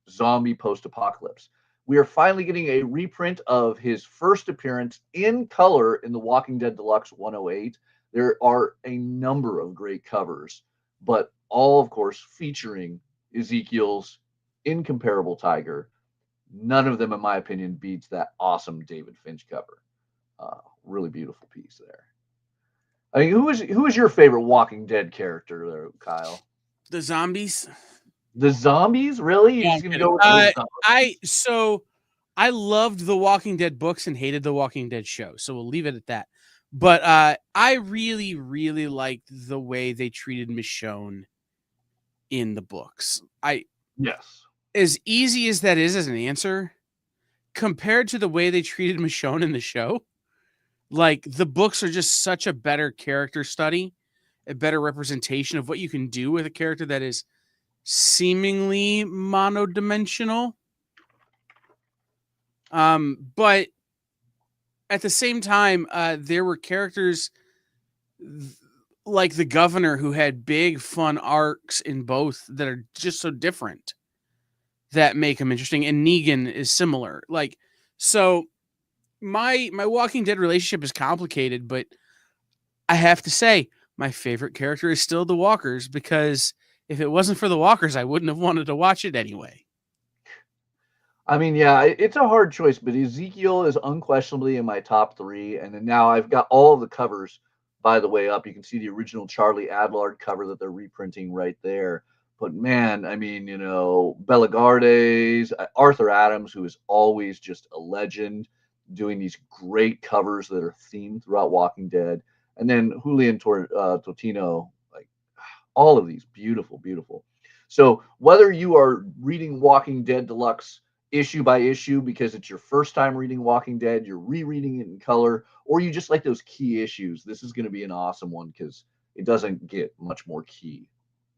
zombie post-apocalypse. We are finally getting a reprint of his first appearance in color in The Walking Dead Deluxe 108. There are a number of great covers, but all, of course, featuring Ezekiel's incomparable tiger. None of them, in my opinion, beats that awesome David Finch cover. Really beautiful piece there. I mean, who is your favorite Walking Dead character there, Kyle? The zombies. The zombies? Really? You're just gonna go with the zombies? I loved the Walking Dead books and hated the Walking Dead show, so we'll leave it at that. But I really, really liked the way they treated Michonne in the books. Yes. As easy as that is as an answer, compared to the way they treated Michonne in the show, like the books are just such a better character study, a better representation of what you can do with a character that is seemingly monodimensional. But at the same time, there were characters like the governor who had big fun arcs in both that are just so different that make them interesting. And Negan is similar. Like, so my Walking Dead relationship is complicated, but I have to say my favorite character is still the Walkers, because if it wasn't for the Walkers, I wouldn't have wanted to watch it anyway. I mean, yeah, it's a hard choice, but Ezekiel is unquestionably in my top 3. And then now I've got all of the covers, by the way, up. You can see the original Charlie Adlard cover that they're reprinting right there. But man, I mean, Bela Gardes, Arthur Adams, who is always just a legend, doing these great covers that are themed throughout Walking Dead. And then Julian Totino, like all of these beautiful, beautiful. So whether you are reading Walking Dead Deluxe issue by issue because it's your first time reading Walking Dead, you're rereading it in color, or you just like those key issues, this is going to be an awesome one because it doesn't get much more key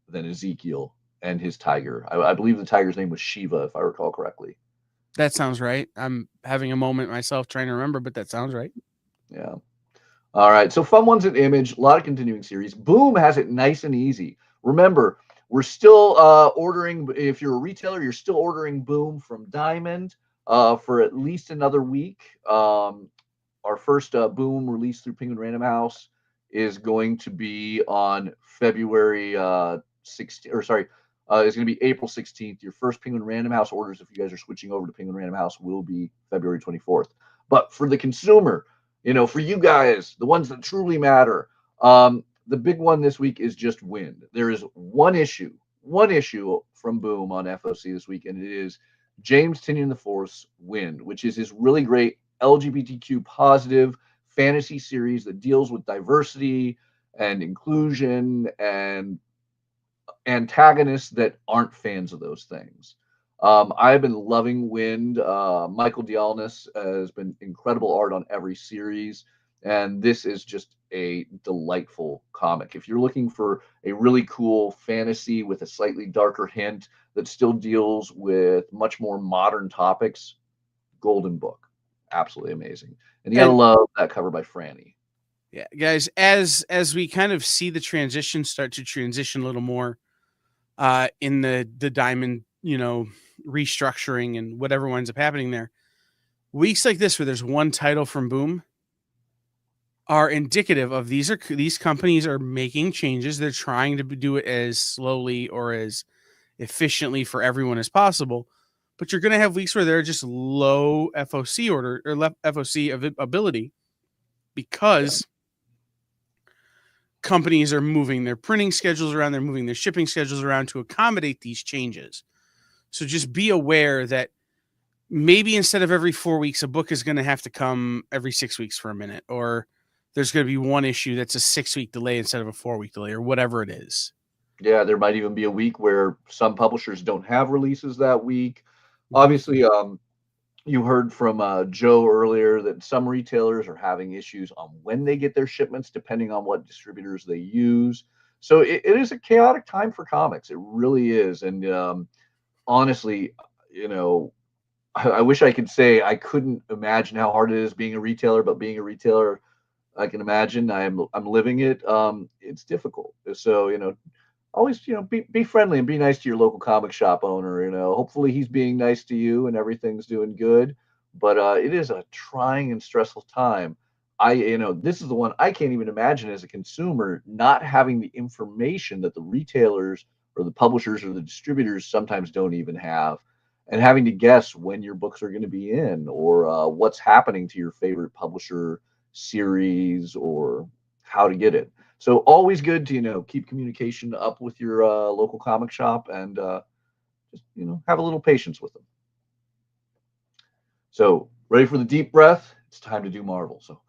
than Ezekiel and his tiger. I believe the tiger's name was Shiva, if I recall correctly. That sounds right. I'm having a moment myself trying to remember, but that sounds right. Yeah. All right. So fun ones at Image, a lot of continuing series. Boom has it nice and easy. Remember, we're still ordering. If you're a retailer, you're still ordering Boom from Diamond for at least another week. Our first Boom release through Penguin Random House is going to be on February 16th, or sorry, it's going to be April 16th. Your first Penguin Random House orders, if you guys are switching over to Penguin Random House, will be February 24th. But for the consumer, for you guys, the ones that truly matter, the big one this week is just Wind. There is one issue from Boom on FOC this week, and it is James Tynion IV's Wind, which is his really great LGBTQ positive fantasy series that deals with diversity and inclusion and antagonists that aren't fans of those things. I've been loving Wind. Michael Dialnis has been incredible art on every series, and this is just a delightful comic. If you're looking for a really cool fantasy with a slightly darker hint that still deals with much more modern topics, golden book. Absolutely amazing. And you gotta love that cover by Franny. Yeah, guys, as we kind of see the transition start to transition a little more in the Diamond, restructuring and whatever winds up happening there, weeks like this where there's one title from Boom are indicative of these companies are making changes. They're trying to do it as slowly or as efficiently for everyone as possible. But you're going to have weeks where they're just low FOC order or FOC ability because companies are moving their printing schedules around, they're moving their shipping schedules around to accommodate these changes. So just be aware that maybe instead of every 4 weeks, a book is going to have to come every 6 weeks for a minute, or there's going to be one issue that's a 6-week delay instead of a 4-week delay, or whatever it is. Yeah, there might even be a week where some publishers don't have releases that week. Obviously, you heard from Joe earlier that some retailers are having issues on when they get their shipments, depending on what distributors they use. So it is a chaotic time for comics. It really is. And honestly, I wish I could say I couldn't imagine how hard it is being a retailer, but being a retailer, I can imagine. I'm living it. It's difficult. So always be friendly and be nice to your local comic shop owner. Hopefully he's being nice to you and everything's doing good. But it is a trying and stressful time. This is the one I can't even imagine as a consumer not having the information that the retailers or the publishers or the distributors sometimes don't even have, and having to guess when your books are going to be in or what's happening to your favorite publisher series or how to get it. So always good to keep communication up with your local comic shop and just have a little patience with them. So ready for the deep breath? It's time to do Marvel. So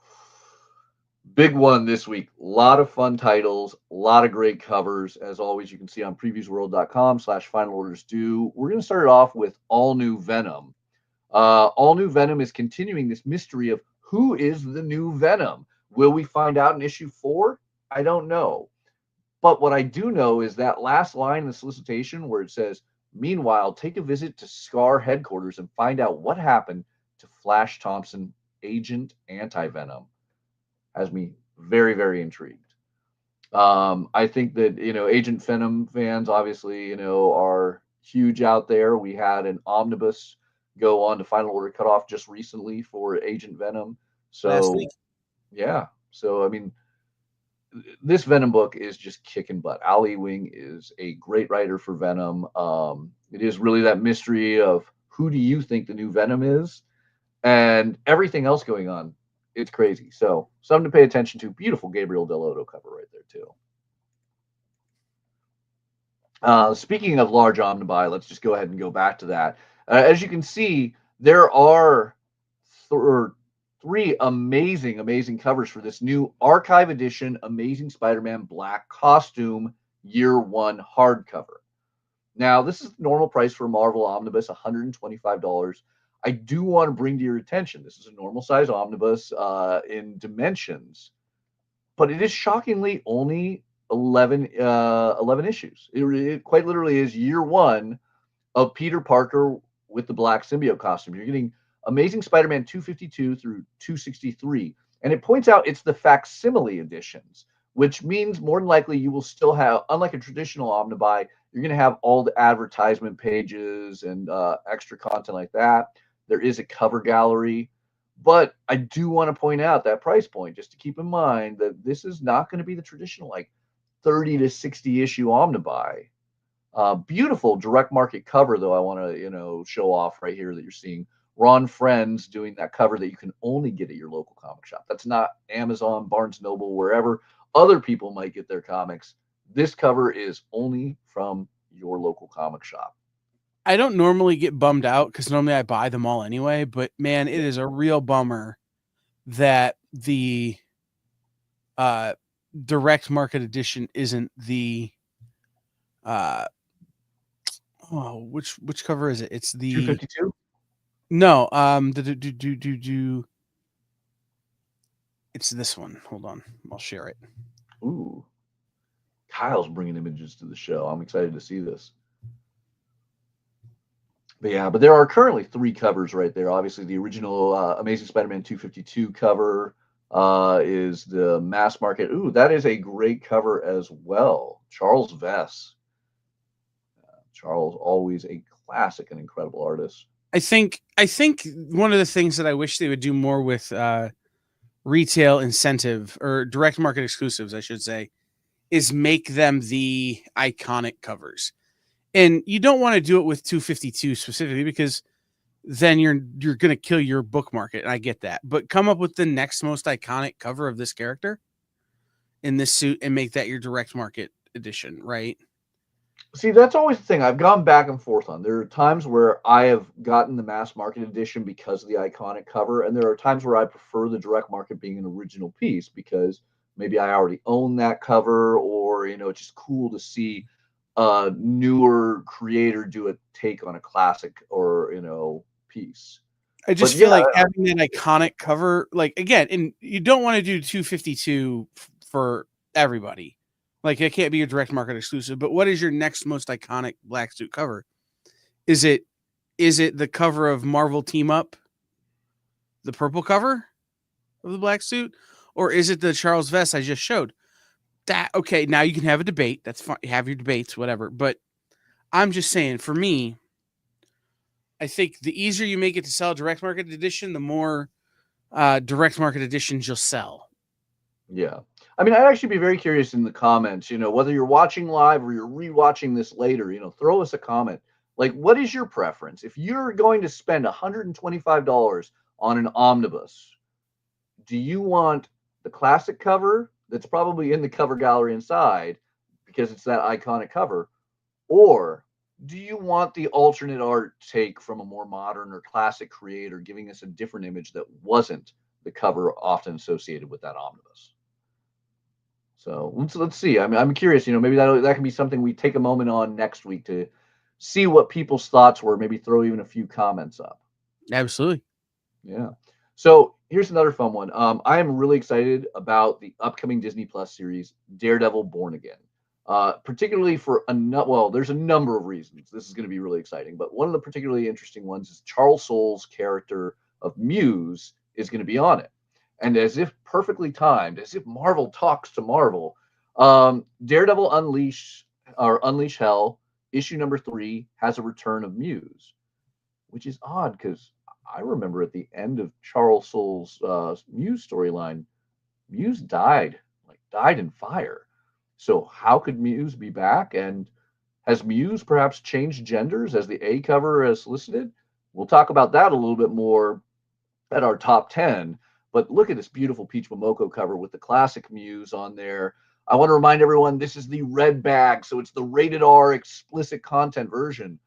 big one this week. A lot of fun titles, a lot of great covers. As always, you can see on previewsworld.com/final orders due. We're going to start it off with All New Venom. All New Venom is continuing this mystery of who is the new Venom. Will we find out in issue 4? I don't know. But what I do know is that last line in the solicitation where it says, meanwhile, take a visit to SCAR headquarters and find out what happened to Flash Thompson, Agent Anti-Venom, has me very, very intrigued. I think that, Agent Venom fans obviously, are huge out there. We had an omnibus go on to Final Order Cutoff just recently for Agent Venom. So, last week. Yeah. So, I mean, this Venom book is just kicking butt. Ali Wing is a great writer for Venom. It is really that mystery of who do you think the new Venom is, and everything else going on. It's crazy. So something to pay attention to. Beautiful Gabriel Del Otto cover right there too. Speaking of large omnibuy, let's just go ahead and go back to that. As you can see, there are three amazing covers for this new Archive Edition Amazing Spider-Man Black Costume Year 1 hardcover. Now, this is the normal price for Marvel Omnibus, $125. I do want to bring to your attention, this is a normal size omnibus in dimensions, but it is shockingly only 11 issues. It quite literally is year 1 of Peter Parker with the black symbiote costume. You're getting Amazing Spider-Man 252 through 263. And it points out it's the facsimile editions, which means more than likely you will still have, unlike a traditional omnibuy, you're going to have all the advertisement pages and extra content like that. There is a cover gallery. But I do want to point out that price point, just to keep in mind that this is not going to be the traditional 30 to 60 issue omnibuy. Beautiful direct market cover, though. I want to show off right here that you're seeing Ron Friends doing that cover that you can only get at your local comic shop. That's not Amazon, Barnes Noble, wherever other people might get their comics. This cover is only from your local comic shop. I don't normally get bummed out because normally I buy them all anyway, but man, it is a real bummer that the direct market edition isn't the which cover is it? It's the 252. No, it's this one. Hold on, I'll share it. Ooh, Kyle's bringing images to the show. I'm excited to see this. But there are currently 3 covers right there. Obviously, the original Amazing Spider-Man 252 cover is the mass market. Ooh, that is a great cover as well. Charles Vess. Charles, always a classic and incredible artist. I think one of the things that I wish they would do more with retail incentive or direct market exclusives, I should say, is make them the iconic covers. And you don't want to do it with 252 specifically because then you're going to kill your book market. And I get that. But come up with the next most iconic cover of this character in this suit and make that your direct market edition, right? See, that's always the thing I've gone back and forth on. There are times where I have gotten the mass market edition because of the iconic cover, and there are times where I prefer the direct market being an original piece because maybe I already own that cover, or it's just cool to see a newer creator do a take on a classic or piece. I just feel like having an iconic cover, like again, and you don't want to do 252 for everybody. Like it can't be a direct market exclusive, but what is your next most iconic black suit cover? Is it the cover of Marvel Team Up, the purple cover of the black suit, or is it the Charles Vess I just showed? That okay, now you can have a debate. That's fine. Have your debates, whatever. But I'm just saying, for me, I think the easier you make it to sell a direct market edition, the more direct market editions you'll sell. Yeah. I mean, I'd actually be very curious in the comments, whether you're watching live or you're rewatching this later, throw us a comment. Like, what is your preference? If you're going to spend $125 on an omnibus, do you want the classic cover that's probably in the cover gallery inside because it's that iconic cover? Or do you want the alternate art take from a more modern or classic creator giving us a different image that wasn't the cover often associated with that omnibus? So let's see. I'm curious. Maybe that can be something we take a moment on next week to see what people's thoughts were. Maybe throw even a few comments up. Absolutely. Yeah. So here's another fun one. I am really excited about the upcoming Disney Plus series, Daredevil: Born Again. Particularly for there's a number of reasons this is going to be really exciting, but one of the particularly interesting ones is Charles Soule's character of Muse is going to be on it. And as if perfectly timed, as if Marvel talks to Marvel, Daredevil Unleash Hell, issue number 3, has a return of Muse, which is odd because I remember at the end of Charles Soule's Muse storyline, Muse died in fire. So how could Muse be back? And has Muse perhaps changed genders as the A cover has listed? We'll talk about that a little bit more at our top 10. But look at this beautiful Peach Momoko cover with the classic Muse on there. I want to remind everyone this is the red bag, so it's the rated R explicit content version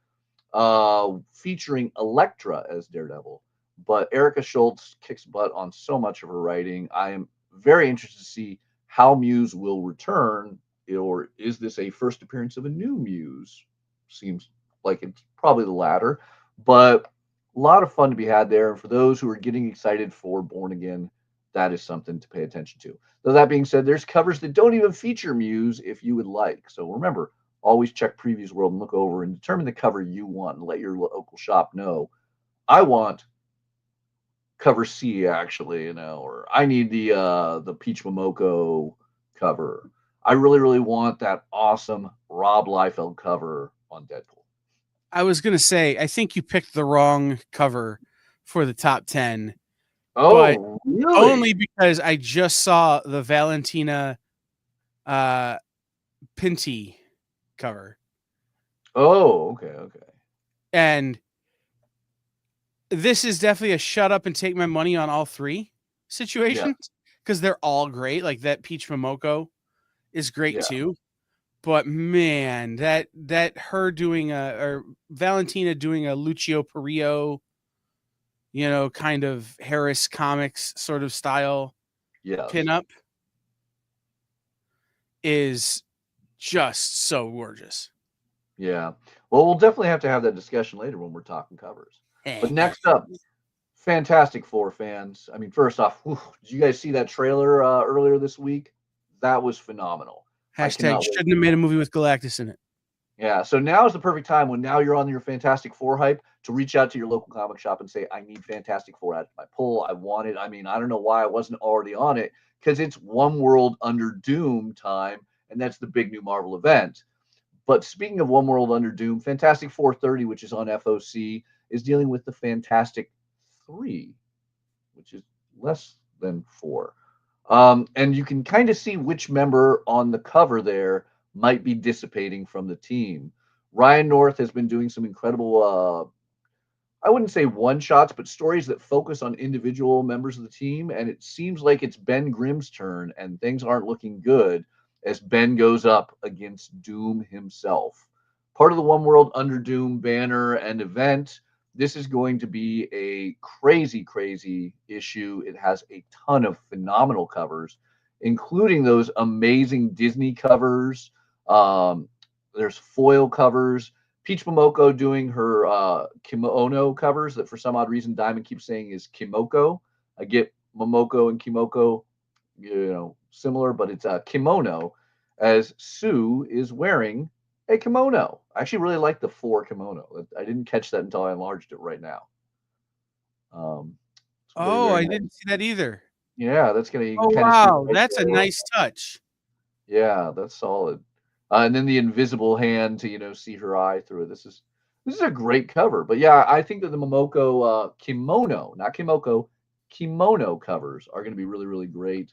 featuring Elektra as Daredevil. But Erica Schultz kicks butt on so much of her writing. I am very interested to see how Muse will return, or is this a first appearance of a new Muse? Seems like it's probably the latter, but a lot of fun to be had there. And for those who are getting excited for Born Again, that is something to pay attention to. Though that being said, there's covers that don't even feature Muse if you would like. So remember, always check Previews World and look over and determine the cover you want and let your local shop know. I want cover C, actually, or I need the Peach Momoko cover. I really, really want that awesome Rob Liefeld cover on Deadpool. I was going to say, I think you picked the wrong cover for the top 10. Oh, really? Only because I just saw the Valentina Pinty cover. Oh, okay. And this is definitely a shut up and take my money on all 3 situations because they're all great. Like that Peach Momoko is great too. But man, that her doing or Valentina doing a Lucio Perillo, kind of Harris Comics sort of style pinup is just so gorgeous. Yeah. Well, we'll definitely have to have that discussion later when we're talking covers. But next up, Fantastic Four fans. I mean, first off, did you guys see that trailer earlier this week? That was phenomenal. Hashtag shouldn't have made a movie with Galactus in it. Yeah, so now is the perfect time when now you're on your Fantastic Four hype to reach out to your local comic shop and say, I need Fantastic Four out of my pull. I want it. I mean, I don't know why I wasn't already on it, because it's One World Under Doom time, and that's the big new Marvel event. But speaking of One World Under Doom, Fantastic 430, which is on FOC, is dealing with the Fantastic 3, which is less than 4. And you can kind of see which member on the cover there might be dissipating from the team. Ryan North has been doing some incredible, I wouldn't say one-shots, but stories that focus on individual members of the team. And it seems like it's Ben Grimm's turn, and things aren't looking good as Ben goes up against Doom himself. Part of the One World Under Doom banner and event. This is going to be a crazy, crazy issue. It has a ton of phenomenal covers, including those amazing Disney covers. There's foil covers. Peach Momoko doing her kimono covers that for some odd reason Diamond keeps saying is Kimoko. I get Momoko and Kimoko, similar, but it's a kimono, as Sue is wearing a kimono. I actually really like the 4 kimono. I didn't catch that until I enlarged it right now. I didn't see that either. Yeah, that's going to. Oh, wow. That's a nice touch. Yeah, that's solid. And then the invisible hand to, see her eye through it. This is a great cover. But yeah, I think that the Momoko kimono, not Kimoko, kimono covers are going to be really, really great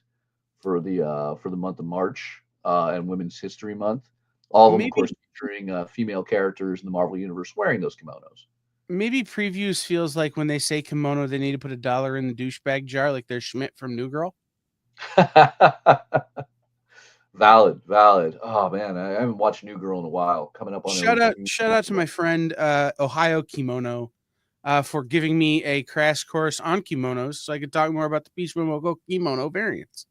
for the month of March and Women's History Month. All of them, of course, featuring female characters in the Marvel Universe wearing those kimonos. Maybe Previews feels like when they say kimono, they need to put $1 in the douchebag jar like they're Schmidt from New Girl. Valid. Oh man, I haven't watched New Girl in a while. Coming up on shout out to my friend Ohio Kimono for giving me a crash course on kimonos so I could talk more about the Peach Momoko kimono variants.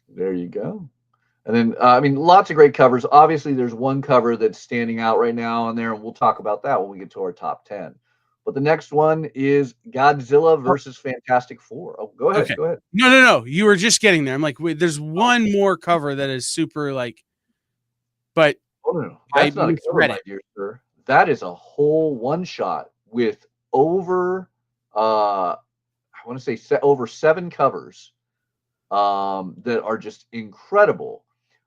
There you go. And then lots of great covers. Obviously, there's one cover that's standing out right now on there, and we'll talk about that when we get to our top 10. But the next one is Godzilla versus Fantastic Four. Oh, go ahead. Okay. Go ahead. No. You were just getting there. I'm like, wait, there's one more cover that is super but no. That's not a cover, my dear sir. That is a whole one shot with over, I want to say over 7 covers that are just incredible.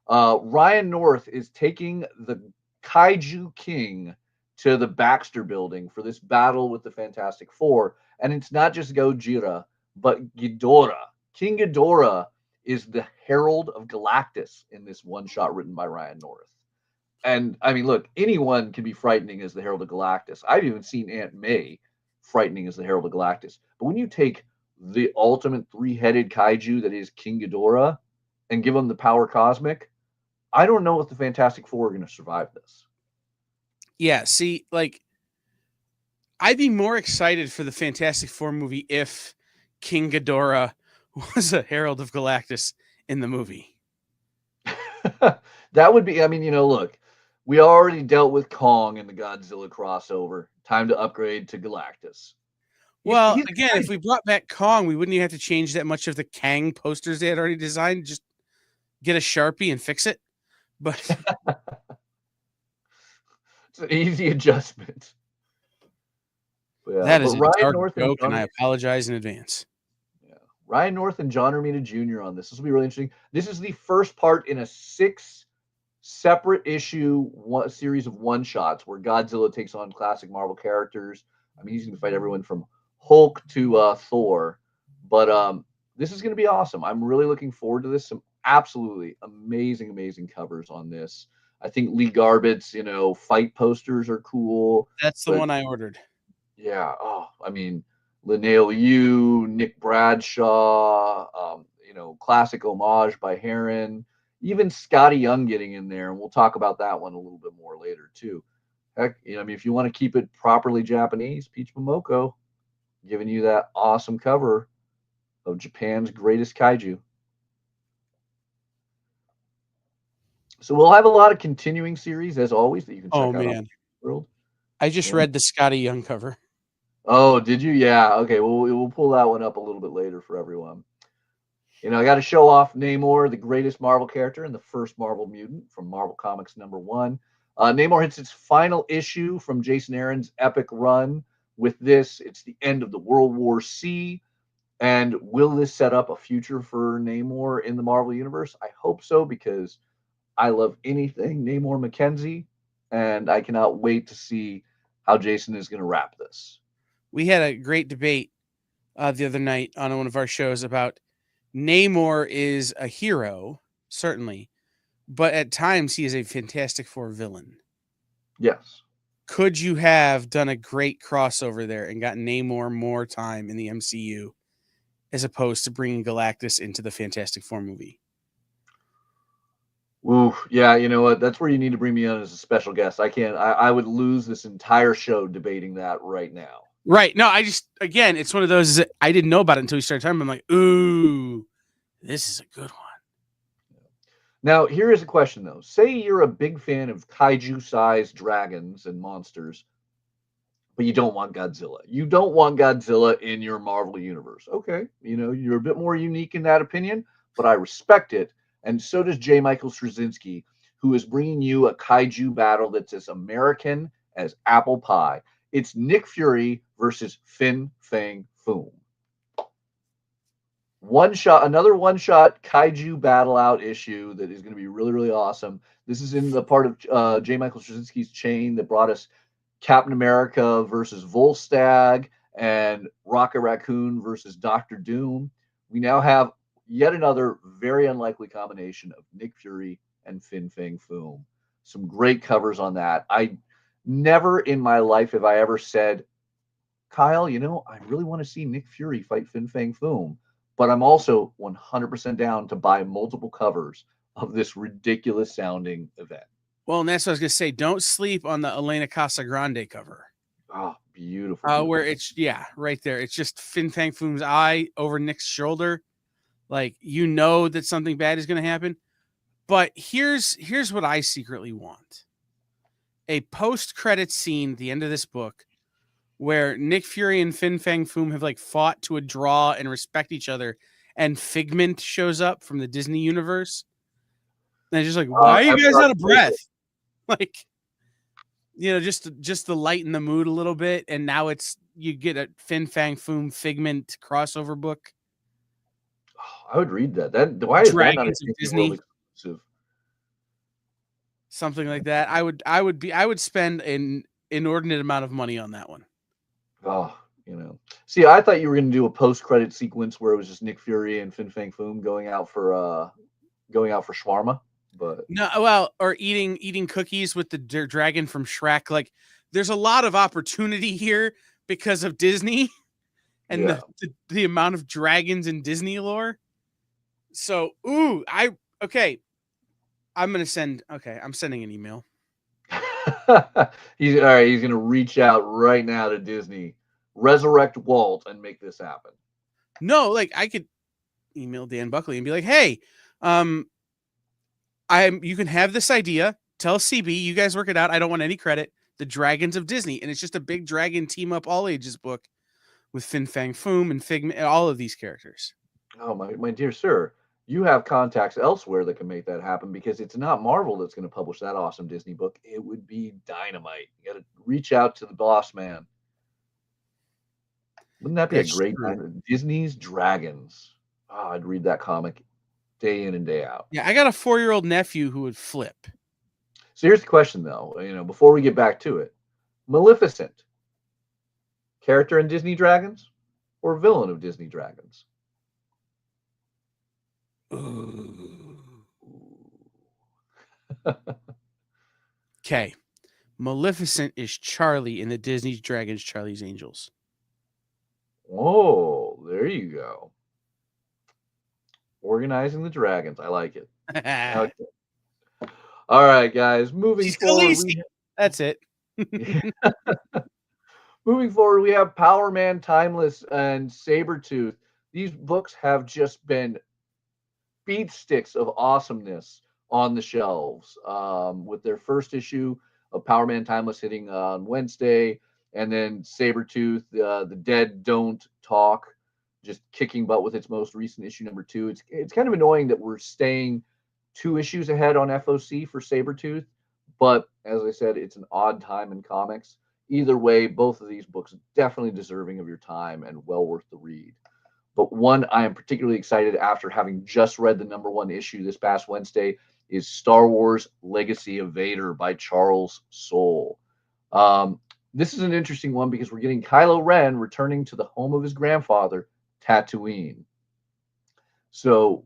Ryan North is taking the Kaiju King to the Baxter Building for this battle with the Fantastic Four. And it's not just Gojira, but Ghidorah. King Ghidorah is the Herald of Galactus in this one-shot written by Ryan North. And, look, anyone can be frightening as the Herald of Galactus. I've even seen Aunt May frightening as the Herald of Galactus. But when you take the ultimate 3-headed kaiju that is King Ghidorah and give him the power cosmic, I don't know if the Fantastic Four are going to survive this. Yeah, see, I'd be more excited for the Fantastic Four movie if King Ghidorah was a Herald of Galactus in the movie. That would be, look, we already dealt with Kong in the Godzilla crossover. Time to upgrade to Galactus. Well, again, if we brought back Kong, we wouldn't even have to change that much of the Kang posters they had already designed. Just get a Sharpie and fix it. But it's an easy adjustment. Yeah, that is a dark joke, and I apologize in advance. Yeah, Ryan North and John Romita Jr. on this. This will be really interesting. This is the first part in a 6 separate issue series of one-shots where Godzilla takes on classic Marvel characters. He's going to fight everyone from Hulk to Thor. But this is going to be awesome. I'm really looking forward to this. Some absolutely amazing covers on this. I think Lee Garbutt's, fight posters are cool. That's the one I ordered. Yeah. Oh, Linnea Yu, Nick Bradshaw, classic homage by Heron. even Scotty Young getting in there, and we'll talk about that one a little bit more later too. Heck, I mean, if you want to keep it properly Japanese, Peach Momoko giving you that awesome cover of Japan's greatest kaiju. So we'll have a lot of continuing series as always that you can check out on the world. I just read the Scotty Young cover. Oh, did you? Yeah. Okay. Well, we'll pull that one up a little bit later for everyone. I got to show off Namor, the greatest Marvel character and the first Marvel mutant from Marvel Comics #1. Namor hits its final issue from Jason Aaron's epic run. With this, it's the end of the World War C. And will this set up a future for Namor in the Marvel Universe? I hope so, because I love anything Namor Mackenzie, and I cannot wait to see how Jason is going to wrap this. We had a great debate the other night on one of our shows about Namor is a hero, certainly, but at times he is a Fantastic Four villain. Yes. Could you have done a great crossover there and gotten Namor more time in the MCU as opposed to bringing Galactus into the Fantastic Four movie? Ooh, yeah, you know what? That's where you need to bring me on as a special guest. I would lose this entire show debating that right now. Right. No, again, it's one of those that I didn't know about it until we started talking. I'm like, ooh, this is a good one. Now, here is a question, though. Say you're a big fan of kaiju-sized dragons and monsters, but you don't want Godzilla. You don't want Godzilla in your Marvel universe. Okay, you're a bit more unique in that opinion, but I respect it. And so does J. Michael Straczynski, who is bringing you a kaiju battle that's as American as apple pie. It's Nick Fury versus Fin Fang Foom. Another one-shot kaiju battle out issue that is going to be really, really awesome. This is in the part of J. Michael Straczynski's chain that brought us Captain America versus Volstagg and Rocket Raccoon versus Doctor Doom. We now have yet another very unlikely combination of Nick Fury and Fin Fang Foom. Some great covers on that. I never in my life have I ever said, Kyle, I really want to see Nick Fury fight Fin Fang Foom. But I'm also 100% down to buy multiple covers of this ridiculous sounding event. Well, and that's what I was going to say. Don't sleep on the Elena Casagrande cover. Oh, beautiful. Where it's, right there. It's just Fin Fang Foom's eye over Nick's shoulder. Like, that something bad is going to happen. But here's what I secretly want. A post-credits scene at the end of this book where Nick Fury and Fin Fang Foom have fought to a draw and respect each other, and Figment shows up from the Disney universe. And it's just why are you guys out of breath? Just to lighten the mood a little bit. And now you get a Fin Fang Foom Figment crossover book. I would read that. Why is Dragons that not a Disney exclusive? Something like that. I would spend an inordinate amount of money on that one. Oh, See, I thought you were going to do a post-credit sequence where it was just Nick Fury and Fin Fang Foom going out for shawarma, but no, well, or eating cookies with the dragon from Shrek. There's a lot of opportunity here because of Disney and the amount of dragons in Disney lore. So, I'm sending an email. He's all right. He's going to reach out right now to Disney, resurrect Walt, and make this happen. No, I could email Dan Buckley and be like, "Hey, you can have this idea. Tell CB, you guys work it out. I don't want any credit. The Dragons of Disney, and it's just a big dragon team up all ages book with Fin Fang Foom and Figment, and all of these characters." Oh my dear sir. You have contacts elsewhere that can make that happen, because it's not Marvel that's going to publish that awesome Disney book. It would be Dynamite. You got to reach out to the boss man. Wouldn't that be a great time? Disney's Dragons. Oh, I'd read that comic day in and day out. Yeah, I got a 4-year-old nephew who would flip. So here's the question, though. Before we get back to it, Maleficent, character in Disney Dragons or villain of Disney Dragons? Okay. Maleficent is Charlie in the Disney Dragons Charlie's Angels. Oh, there you go. Organizing the dragons. I like it. Okay. All right, guys. Moving She's forward, Khaleesi. That's it. moving forward, we have Power Man, Timeless, and Sabretooth. These books have just been beat sticks of awesomeness on the shelves. With their first issue of Power Man Timeless hitting on Wednesday, and then Sabretooth, The Dead Don't Talk, just kicking butt with its most recent issue, number 2. It's kind of annoying that we're staying 2 issues ahead on FOC for Sabretooth, but as I said, it's an odd time in comics. Either way, both of these books definitely deserving of your time and well worth the read. But one I am particularly excited after having just read the number 1 issue this past Wednesday is Star Wars Legacy of Vader by Charles Soule. This is an interesting one because we're getting Kylo Ren returning to the home of his grandfather, Tatooine. So,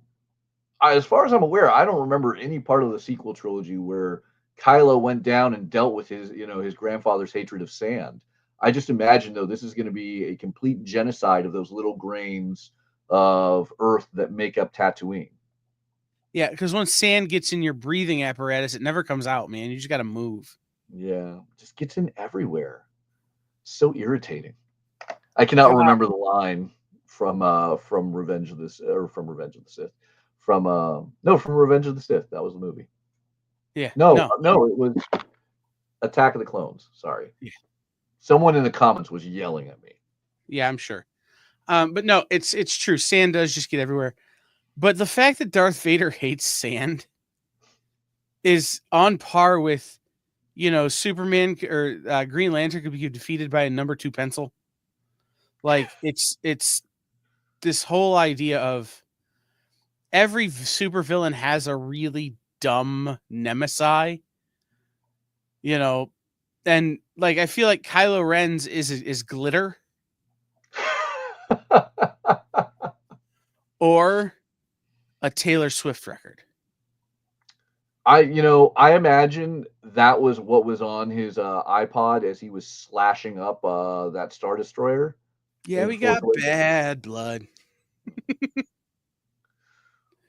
as far as I'm aware, I don't remember any part of the sequel trilogy where Kylo went down and dealt with his grandfather's hatred of sand. I just imagine, though, this is going to be a complete genocide of those little grains of Earth that make up Tatooine. Yeah, because once sand gets in your breathing apparatus, it never comes out, man. You just got to move. Yeah, just gets in everywhere. So irritating. I cannot remember the line from Revenge of the Sith. From Revenge of the Sith. That was the movie. Yeah. No, it was Attack of the Clones. Sorry. Yeah. Someone in the comments was yelling at me. Yeah, I'm sure. But no, it's true. Sand does just get everywhere. But the fact that Darth Vader hates sand is on par with, Superman or Green Lantern could be defeated by a number 2 pencil. Like it's this whole idea of every supervillain has a really dumb nemesis, and like I feel like Kylo Ren's is glitter. Or a Taylor Swift record. I imagine that was what was on his iPod as he was slashing up that Star Destroyer. Yeah, we got bad blood.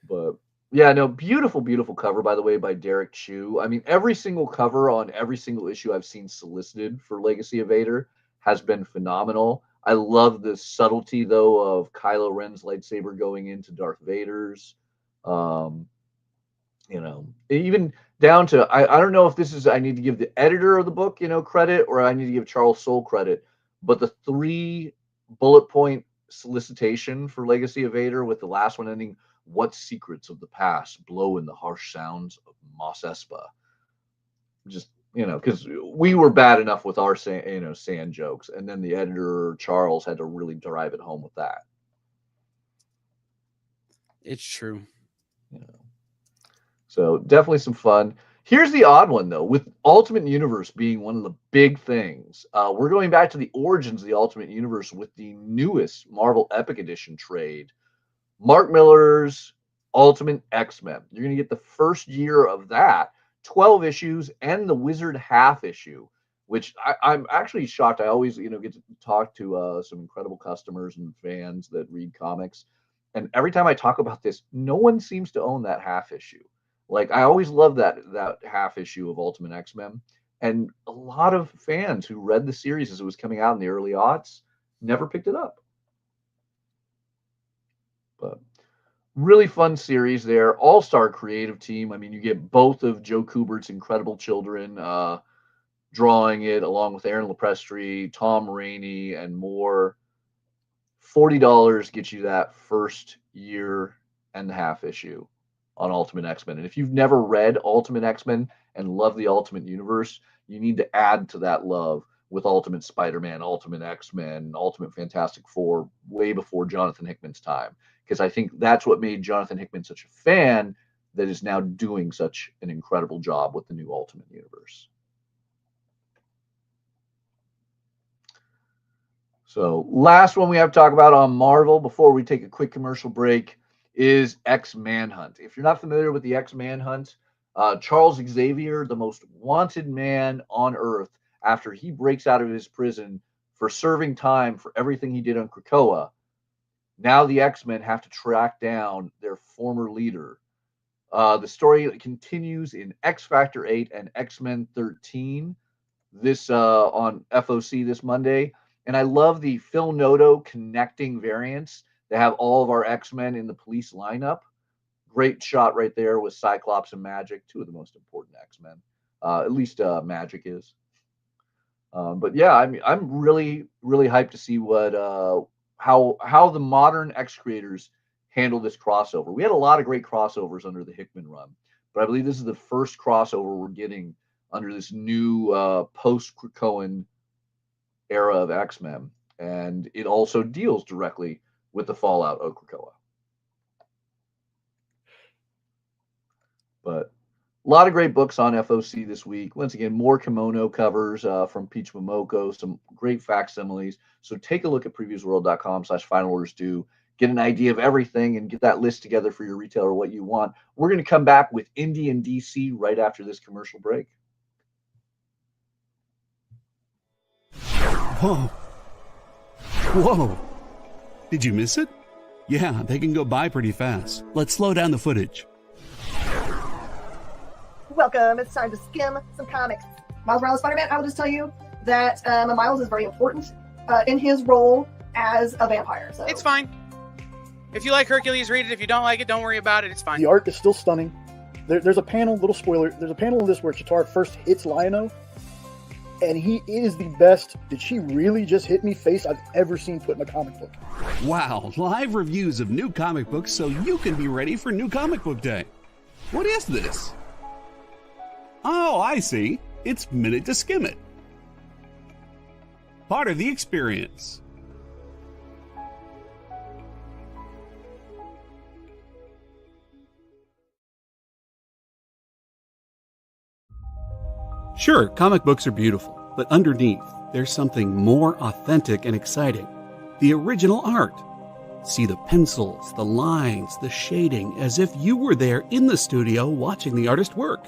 But yeah, no, beautiful, beautiful cover, by the way, by Derek Chu. I mean, every single cover on every single issue I've seen solicited for Legacy of Vader has been phenomenal. I love the subtlety, though, of Kylo Ren's lightsaber going into Darth Vader's. Even down to, I don't know if this is, I need to give the editor of the book, credit, or I need to give Charles Soule credit, but the 3 bullet point solicitation for Legacy of Vader, with the last one ending, "What secrets of the past blow in the harsh sounds of Mos Espa?" Just, because we were bad enough with our sand jokes, and then the editor Charles had to really drive it home with that. It's true. So definitely some fun. Here's the odd one, though, with Ultimate Universe being one of the big things. We're going back to the origins of the Ultimate Universe with the newest Marvel Epic Edition trade, Mark Miller's Ultimate X-Men. You're going to get the first year of that, 12 issues, and the Wizard half issue, which I'm actually shocked. I always, get to talk to some incredible customers and fans that read comics. And every time I talk about this, no one seems to own that half issue. Like, I always loved that half issue of Ultimate X-Men. And a lot of fans who read the series as it was coming out in the early aughts never picked it up. But really fun series there. All-star creative team. I mean, you get both of Joe Kubert's incredible children drawing it, along with Aaron Leprestre, Tom Rainey, and more. $40 gets you that first year and the half issue on Ultimate X-Men. And if you've never read Ultimate X-Men and love the Ultimate Universe, you need to add to that love with Ultimate Spider-Man, Ultimate X-Men, Ultimate Fantastic Four, way before Jonathan Hickman's time. Because I think that's what made Jonathan Hickman such a fan that is now doing such an incredible job with the new Ultimate Universe. So last one we have to talk about on Marvel before we take a quick commercial break is X-Manhunt. If you're not familiar with the X-Manhunt, Charles Xavier, the most wanted man on Earth after he breaks out of his prison for serving time for everything he did on Krakoa, now the X-Men have to track down their former leader. The story continues in X Factor 8 and X-Men 13 this on FOC this Monday. And I love the Phil Noto connecting variants. They have all of our X-Men in the police lineup. Great shot right there with Cyclops and Magic, two of the most important X-Men. At least Magic is. But yeah, I'm really hyped to see what how the modern X creators handle this crossover. We had a lot of great crossovers under the Hickman run, but I believe this is the first crossover we're getting under this new post-Krakoan era of X-Men, and it also deals directly with the fallout of Krakoa. But a lot of great books on FOC this week. Once again, more kimono covers from Peach Momoko, some great facsimiles. So take a look at previewsworld.com/finalordersdue. Get an idea of everything and get that list together for your retailer, what you want. We're going to come back with Indie and DC right after this commercial break. Whoa. Whoa. Did you miss it? Yeah, they can go by pretty fast. Let's slow down the footage. Welcome. It's time to skim some comics. Miles Morales Spider-Man, I will just tell you that Miles is very important in his role as a vampire. So it's fine. If you like Hercules, read it. If you don't like it, don't worry about it. It's fine. The art is still stunning. There's a panel, little spoiler, there's a panel in this where Chitauri first hits Lion-O, and he is the best "did she really just hit me" face I've ever seen put in a comic book. Wow, live reviews of new comic books so you can be ready for New Comic Book Day. What is this? Oh, I see. It's Minute to Skim It. Part of the experience. Sure, comic books are beautiful, but underneath, there's something more authentic and exciting. The original art. See the pencils, the lines, the shading, as if you were there in the studio watching the artist work.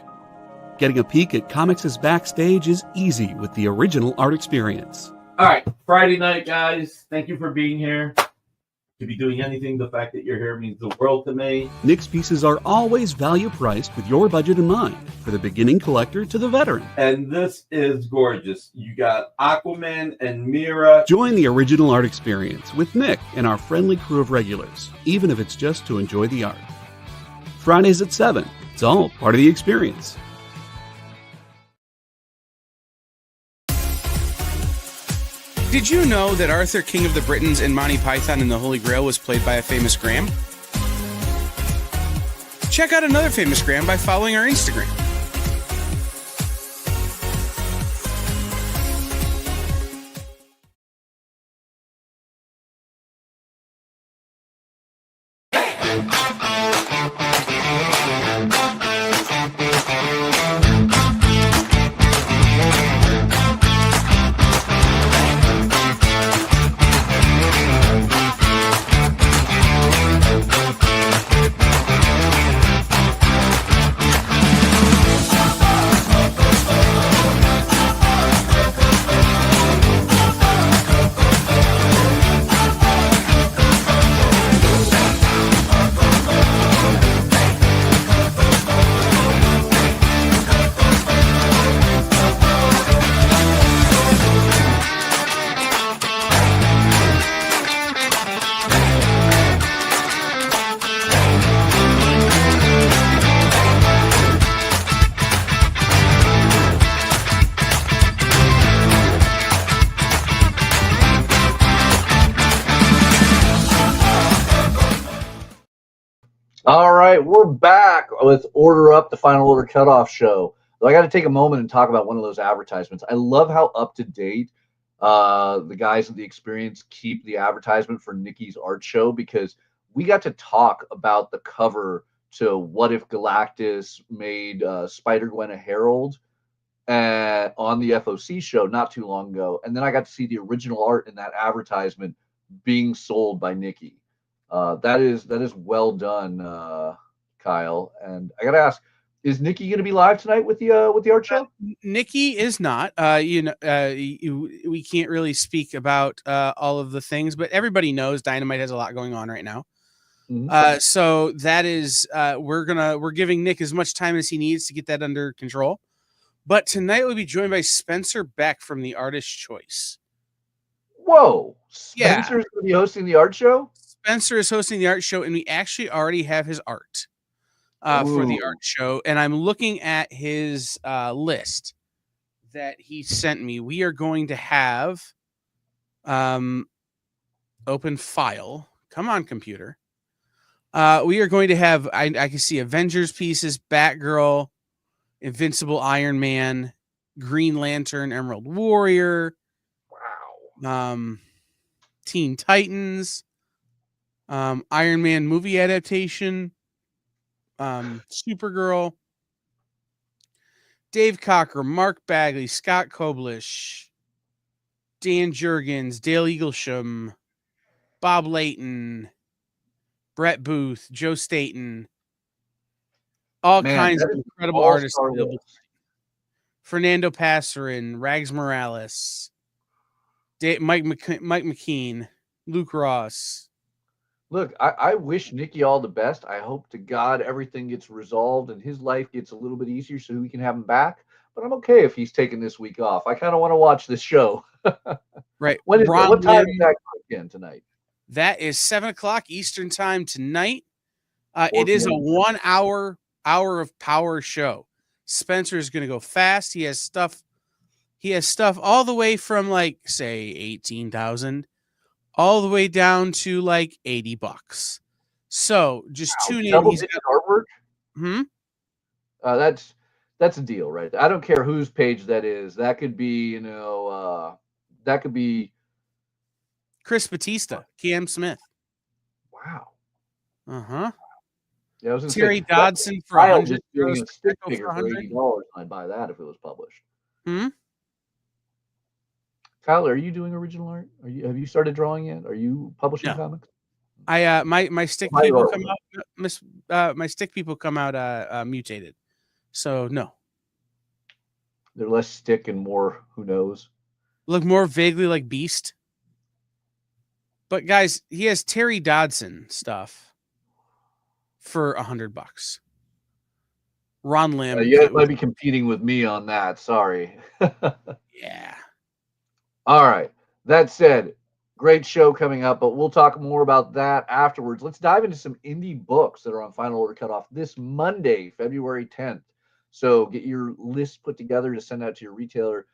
Getting a peek at comics' backstage is easy with the original art experience. All right, Friday night, guys. Thank you for being here. To be doing anything, the fact that you're here means the world to me. Nick's pieces are always value priced with your budget in mind, for the beginning collector to the veteran. And this is gorgeous. You got Aquaman and Mira. Join the original art experience with Nick and our friendly crew of regulars, even if it's just to enjoy the art. Fridays at 7. It's all part of the experience. Did you know that Arthur, King of the Britons, and Monty Python and the Holy Grail was played by a famous Graham? Check out another famous Graham by following our Instagram. All right, we're back with Order Up, the Final Order Cutoff show. So I got to take a moment and talk about one of those advertisements. I love how up to date the guys of the experience keep the advertisement for Nikki's art show, because we got to talk about the cover to What If Galactus made Spider-Gwen a Herald on the FOC show not too long ago. And then I got to see the original art in that advertisement being sold by Nikki. That is well done, Kyle. And I got to ask, is Nikki going to be live tonight with the art show? Nikki is not. We can't really speak about all of the things, but everybody knows Dynamite has a lot going on right now. So that is we're giving Nick as much time as he needs to get that under control. But tonight we'll be joined by Spencer Beck from the Artist Choice. Whoa, Spencer's going to be hosting the art show? Spencer is hosting the art show, and we actually already have his art for the art show. And I'm looking at his list that he sent me. We are going to have open file. Come on, computer. We are going to have, I can see Avengers pieces, Batgirl, Invincible Iron Man, Green Lantern, Emerald Warrior. Wow. Teen Titans, Iron Man movie adaptation, Supergirl, Dave Cocker, Mark Bagley, Scott Koblish, Dan Jurgens, Dale Eaglesham, Bob Layton, Brett Booth, Joe Staten, all kinds of incredible artists available. Fernando Passerin, Rags Morales, Mike McKean, Luke Ross. Look, I wish Nicky all the best. I hope to God everything gets resolved and his life gets a little bit easier so we can have him back. But I'm okay if he's taking this week off. I kind of want to watch this show. Right. What time is that again tonight? That is 7:00 Eastern time tonight. It is a 1 hour of power show. Spencer is going to go fast. He has stuff all the way from like say 18,000 all the way down to like $80. So just tune in. He's got artwork. That's a deal, right? I don't care whose page that is. That could be, that could be Chris Batista, Cam Smith. Wow. Uh-huh. Yeah, I was Terry Dodson for $100. $100. Doing a stick figure for $80. I'd buy that if it was published. Kyle, are you doing original art? Have you started drawing yet? Are you publishing comics? I my stick people come out my stick people come out mutated. So no. They're less stick and more who knows. Look more vaguely like Beast. But guys, he has Terry Dodson stuff for $100. Ron Lim. You guys might be competing with me on that. Sorry. Yeah. All right. That said, great show coming up, but we'll talk more about that afterwards. Let's dive into some indie books that are on Final Order Cutoff this Monday, February 10th. So get your list put together to send out to your retailer.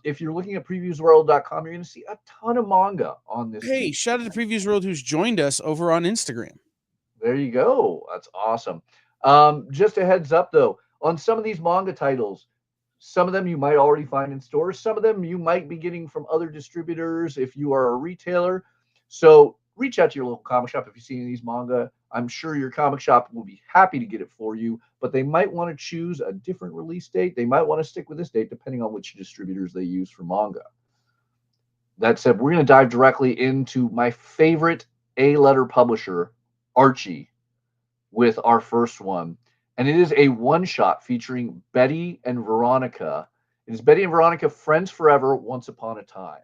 If you're looking at previewsworld.com, you're going to see a ton of manga on this. Hey, shout out to Previews World who's joined us over on Instagram. There you go. That's awesome. Just a heads up, though, on some of these manga titles, some of them you might already find in stores. Some of them you might be getting from other distributors if you are a retailer. So reach out to your local comic shop if you see any of these manga. I'm sure your comic shop will be happy to get it for you, but they might want to choose a different release date. They might want to stick with this date depending on which distributors they use for manga. That said, we're going to dive directly into my favorite A-letter publisher, Archie, with our first one. And it is a one-shot featuring Betty and Veronica. It is Betty and Veronica, Friends Forever, Once Upon a Time.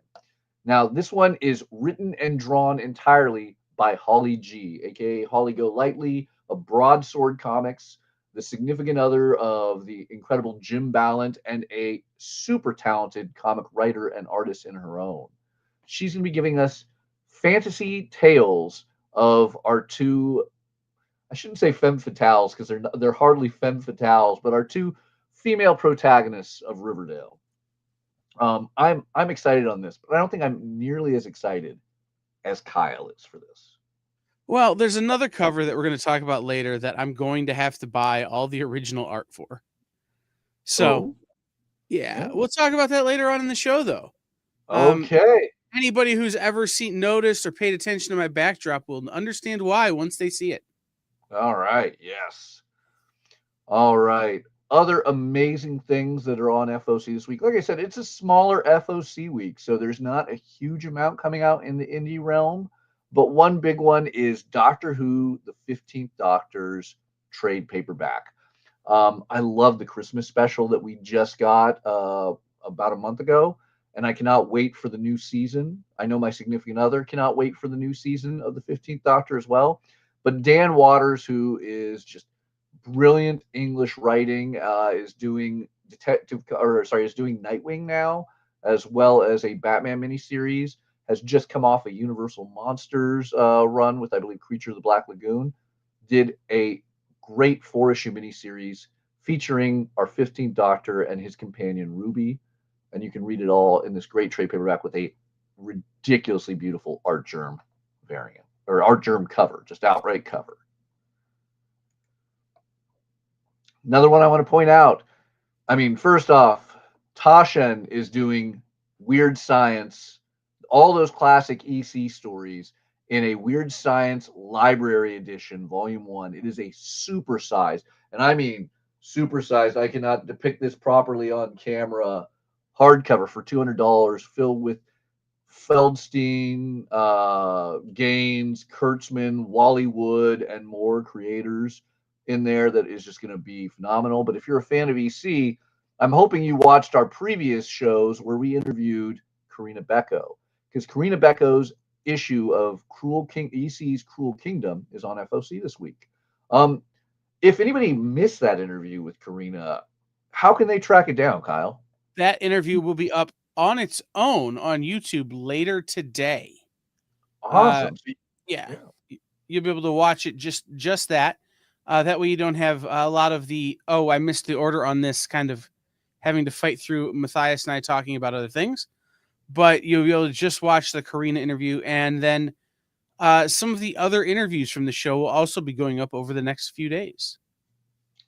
Now, this one is written and drawn entirely by Holly G, a.k.a. Holly Go Lightly of Broadsword Comics, the significant other of the incredible Jim Ballant, and a super talented comic writer and artist in her own. She's going to be giving us fantasy tales of our two, I shouldn't say femme fatales because they're hardly femme fatales, but our two female protagonists of Riverdale. I'm excited on this, but I don't think I'm nearly as excited as Kyle is for this. Well, there's another cover that we're going to talk about later that I'm going to have to buy all the original art for. So, yeah, we'll talk about that later on in the show, though. Okay. Anybody who's ever noticed or paid attention to my backdrop will understand why once they see it. All right. Yes. All right. Other amazing things that are on FOC this week. Like I said, it's a smaller FOC week, so there's not a huge amount coming out in the indie realm. But one big one is Doctor Who, the 15th Doctor's trade paperback. I love the Christmas special that we just got about a month ago, and I cannot wait for the new season. I know my significant other cannot wait for the new season of the 15th Doctor as well. But Dan Waters, who is just brilliant English writing, is doing is doing Nightwing now, as well as a Batman miniseries. Has just come off a Universal Monsters run with, I believe, Creature of the Black Lagoon. Did a great 4-issue miniseries featuring our 15th Doctor and his companion Ruby, and you can read it all in this great trade paperback with a ridiculously beautiful Art Germ variant, or Art Germ cover, just outright cover. Another one I want to point out, first off, Taschen is doing Weird Science, all those classic EC stories in a Weird Science Library Edition, Volume 1. It is a supersized, and I mean supersized, I cannot depict this properly on camera, hardcover for $200, filled with Feldstein, Gaines, Kurtzman, Wally Wood, and more creators in there that is just going to be phenomenal. But if you're a fan of EC, I'm hoping you watched our previous shows where we interviewed Karina Becco, because Karina Becco's issue of EC's Cruel Kingdom is on FOC this week. If anybody missed that interview with Karina, how can they track it down, Kyle? That interview will be up on its own on YouTube later today. Awesome. Yeah. You'll be able to watch it just that. That way you don't have a lot of the, I missed the order on this, kind of having to fight through Mathias and I talking about other things. But you'll be able to just watch the Karina interview, and then some of the other interviews from the show will also be going up over the next few days.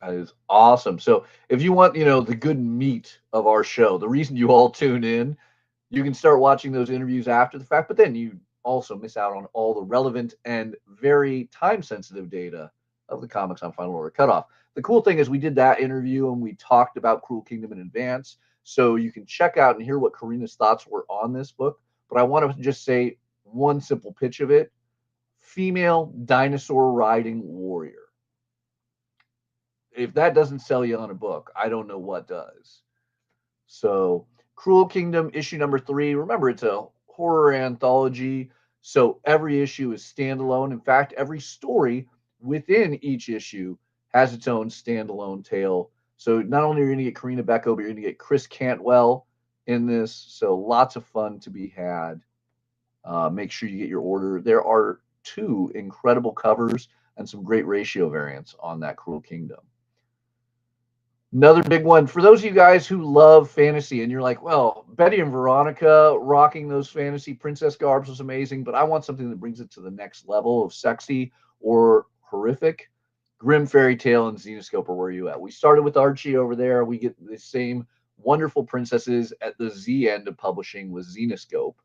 That is awesome. So if you want, the good meat of our show, the reason you all tune in, you can start watching those interviews after the fact, but then you also miss out on all the relevant and very time-sensitive data of the comics on Final Order Cutoff. The cool thing is we did that interview and we talked about Cruel Kingdom in advance, so you can check out and hear what Karina's thoughts were on this book. But I want to just say one simple pitch of it: female dinosaur riding warrior. If that doesn't sell you on a book, I don't know what does. So Cruel Kingdom issue number 3. Remember, it's a horror anthology, so every issue is standalone. In fact, every story within each issue has its own standalone tale. So not only are you going to get Karina Becco, but you're going to get Chris Cantwell in this. So lots of fun to be had. Make sure you get your order. There are 2 incredible covers and some great ratio variants on that Cruel Kingdom. Another big one for those of you guys who love fantasy and you're like, well, Betty and Veronica rocking those fantasy princess garbs was amazing, but I want something that brings it to the next level of sexy or horrific. Grimm Fairy Tale and Xenoscope are where you at. We started with Archie over there. We get the same wonderful princesses at the Z end of publishing with Xenoscope.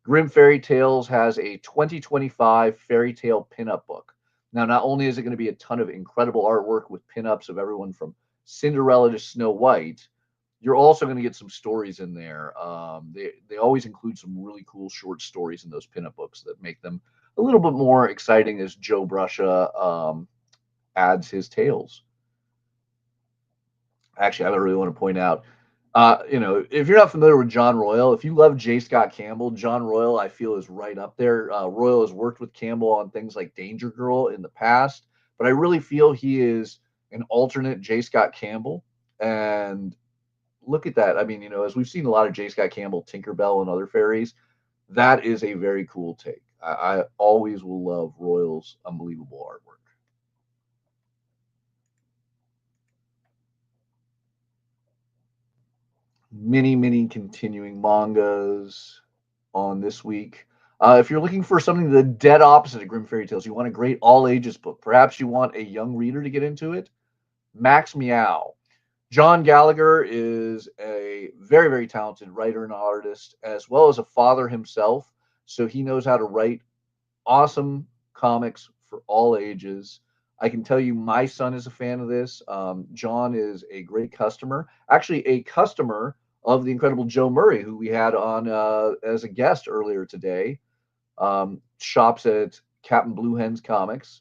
Grimm Fairy Tales has a 2025 fairy tale pinup book. Now, not only is it going to be a ton of incredible artwork with pinups of everyone from Cinderella to Snow White, you're also going to get some stories in there. They always include some really cool short stories in those pinup books that make them a little bit more exciting as Joe Brusha adds his tales. Actually, I really want to point out, if you're not familiar with John Royal, if you love J. Scott Campbell, John Royal, I feel, is right up there. Royal has worked with Campbell on things like Danger Girl in the past, but I really feel he is an alternate J. Scott Campbell. And look at that. As we've seen a lot of J. Scott Campbell, Tinkerbell, and other fairies, that is a very cool take. I always will love Royal's unbelievable artwork. Many continuing mangas on this week. If you're looking for something the dead opposite of Grimm Fairy Tales, you want a great all ages book. Perhaps you want a young reader to get into it. Max Meow. John Gallagher is a very, very talented writer and artist, as well as a father himself. So he knows how to write awesome comics for all ages. I can tell you my son is a fan of this. John is a great customer. Actually, a customer of the incredible Joe Murray, who we had on as a guest earlier today. Shops at Captain Blue Hen's Comics.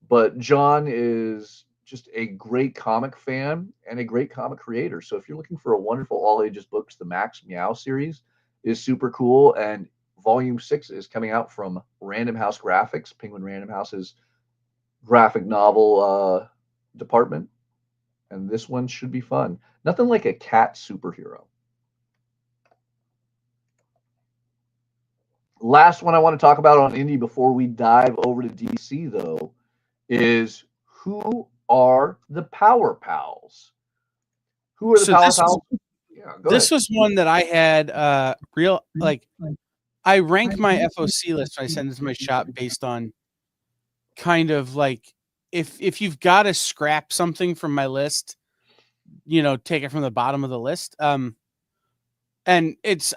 But John is just a great comic fan and a great comic creator. So if you're looking for a wonderful all ages books, the Max Meow series is super cool. And Volume 6 is coming out from Random House Graphics. Penguin Random House is graphic novel department, and this one should be fun. Nothing like a cat superhero. Last one I want to talk about on Indie before we dive over to DC, though, is who are the Power Pals? Who are the Power Pals? This was one that I had I rank my FOC list when I send it to my shop based on kind of like if you've got to scrap something from my list, take it from the bottom of the list. And it's